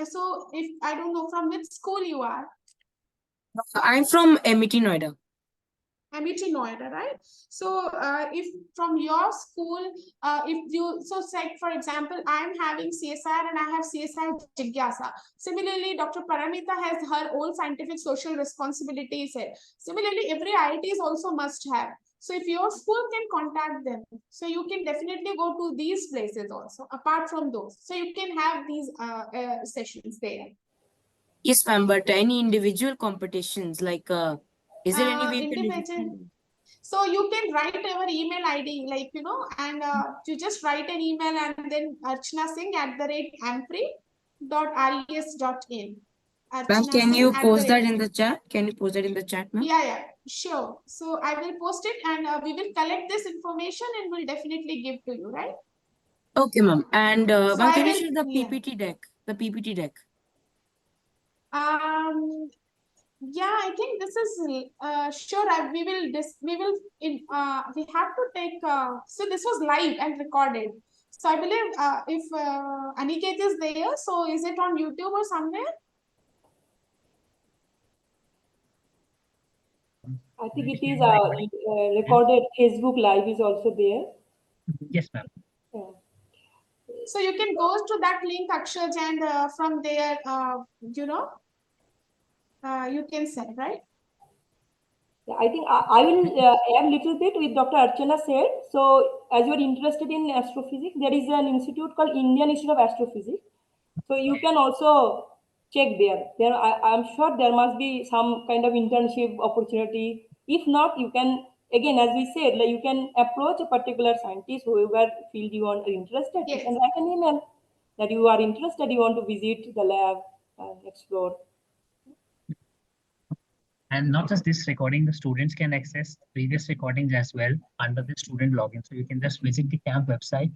so if I don't know from which school you are. I'm from MET Noida. MET Noida, right? So if from your school, if you, so say for example, I'm having CSIR and I have CSIR Jigyasa. Similarly, Dr. Paramita has her own scientific social responsibilities here. Similarly, every IIT also must have. So if your school can contact them, so you can definitely go to these places also, apart from those. So you can have these sessions there. Yes, ma'am, but any individual competitions, like, is there any way you can individual? So you can write our email ID, like, you know, and you just write an email and then archanasingh@ampri.res.in. Ma'am, can you post that in the chat? Can you post that in the chat, ma'am? Yeah, yeah, sure. So I will post it and we will collect this information and we'll definitely give to you, right? Okay, ma'am. And So ma'am, can I you share the will- PPT deck? The PPT deck. Yeah, I think this is sure. We have to take. So this was live and recorded. So I believe if Aniket is there, so is it on YouTube or somewhere? I think it is recorded. Facebook Live is also there. Yes, ma'am. Yeah. So you can go to that link, Akshaj, and from there, you know, you can send, right? Yeah, I think I will add a little bit with Dr. Archana said. So, as you are interested in astrophysics, there is an institute called Indian Institute of Astrophysics. So, you can also check there. I'm sure there must be some kind of internship opportunity. If not, you can, again, as we said, like you can approach a particular scientist, whoever field you are interested. Yes. You can write an email that you are interested, you want to visit the lab and explore. And not just this recording, the students can access previous recordings as well under the student login. So you can just visit the camp website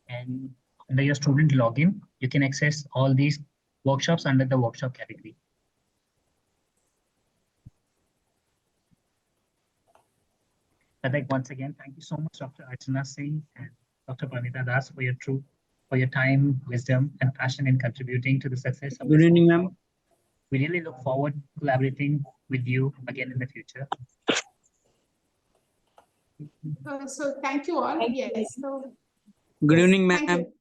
and under your student login, you can access all these workshops under the workshop category. Perfect. Once again, thank you so much, Dr. Archana Singh and Dr. Pranita Das, for your time, wisdom, and passion in contributing to the success of Good this evening, workshop. ma'am. We really look forward to collaborating with you again in the future. So thank you all. Thank you. Yes. So Good yes, evening, thank ma'am. you.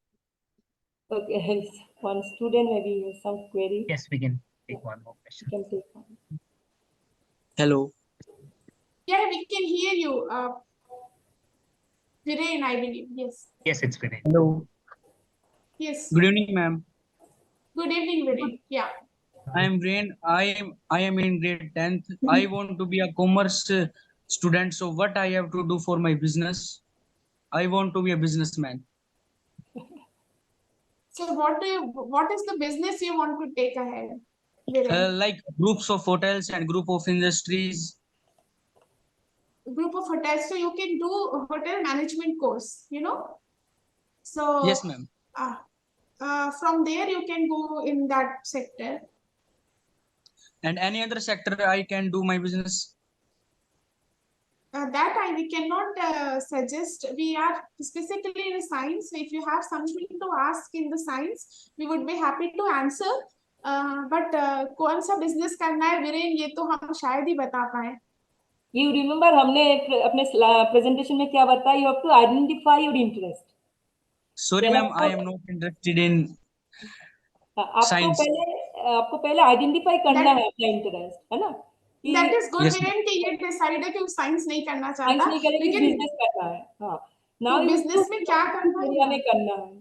Okay, one student maybe has some query. Yes, we can take one more question. You can take one. Hello. Yeah, we can hear you. Viren, I believe. Yes. Yes, it's great. Hello. Yes. Good evening, ma'am. Good evening, Viren. Yeah. I am Rain. I am in grade 10th. I want to be a commerce student. So what I have to do for my business? I want to be a businessman. So what is the business you want to take ahead? Viren? Like groups of hotels and group of industries. Group of hotels. So you can do a hotel management course, you know? So Yes, ma'am. from there you can go in that sector. And any other sector I can do my business. We cannot suggest. We are specifically in science. So if you have something to ask in the science, we would be happy to answer. But कौन सा business करना है वीरेन, ये तो हम शायद ही बता पाए. You remember हमने अपने presentation में क्या बताया? You have to identify your interest. Sorry, ma'am. I am not interested in science. आपको पहले आइडेंटिफाई करना है अपना इंटरेस्ट, है ना? That is good, Yes, Viren, कि ये डिसाइड है कि वो साइंस नहीं करना साइंस चाहता, नहीं करेंगे, लेकिन बिजनेस करना है. हाँ, तो नाउ business में क्या करना है? एरिया में करना है.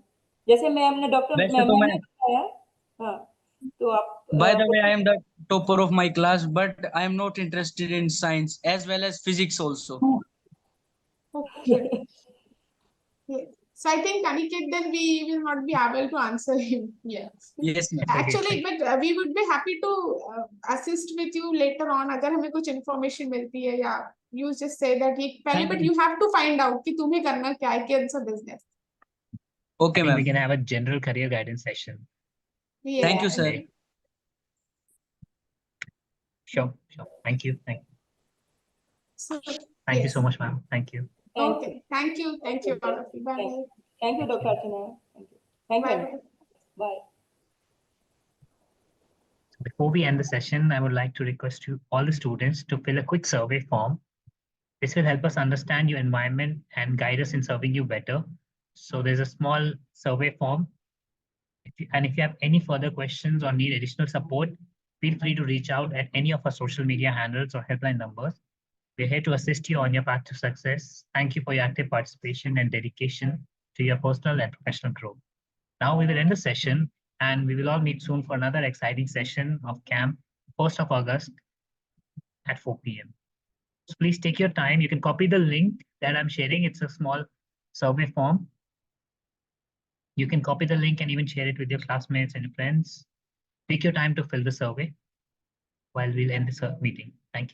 जैसे मैम ने डॉक्टर वैसे मैम तो ने मैं बताया. हाँ, तो आप By the way, I am the topper of my class, but I am not interested in science as well as physics also. Okay. Yeah. So I think Aniket, then we will not be able to answer him. Yes. Yes, ma'am. Actually, but we would be happy to assist with you later on. अगर हमें कुछ information मिलती है या you just say that ये पहले, but you have to find out कि तुम्हें करना क्या है, कौन सा business. Okay, I think we ma'am. can have a general career guidance session. Yeah. Thank you, sir. Okay. Sure. Thank you. So, Thank you yes. so much, ma'am. Thank you. Okay. Thank you all of you. Bye. Thank you, Dr. Archana. Thank you. Bye. Bye. Before we end the session, I would like to request you all the students to fill a quick survey form. This will help us understand your environment and guide us in serving you better. So there's a small survey form. If you have any further questions or need additional support, feel free to reach out at any of our social media handles or helpline numbers. We're here to assist you on your path to success. Thank you for your active participation and dedication to your personal and professional growth. Now we will end the session and we will all meet soon for another exciting session of camp, 1st of August at 4 p.m. So please take your time. You can copy the link that I'm sharing. It's a small survey form. You can copy the link and even share it with your classmates and your friends. Take your time to fill the survey while we'll end this meeting.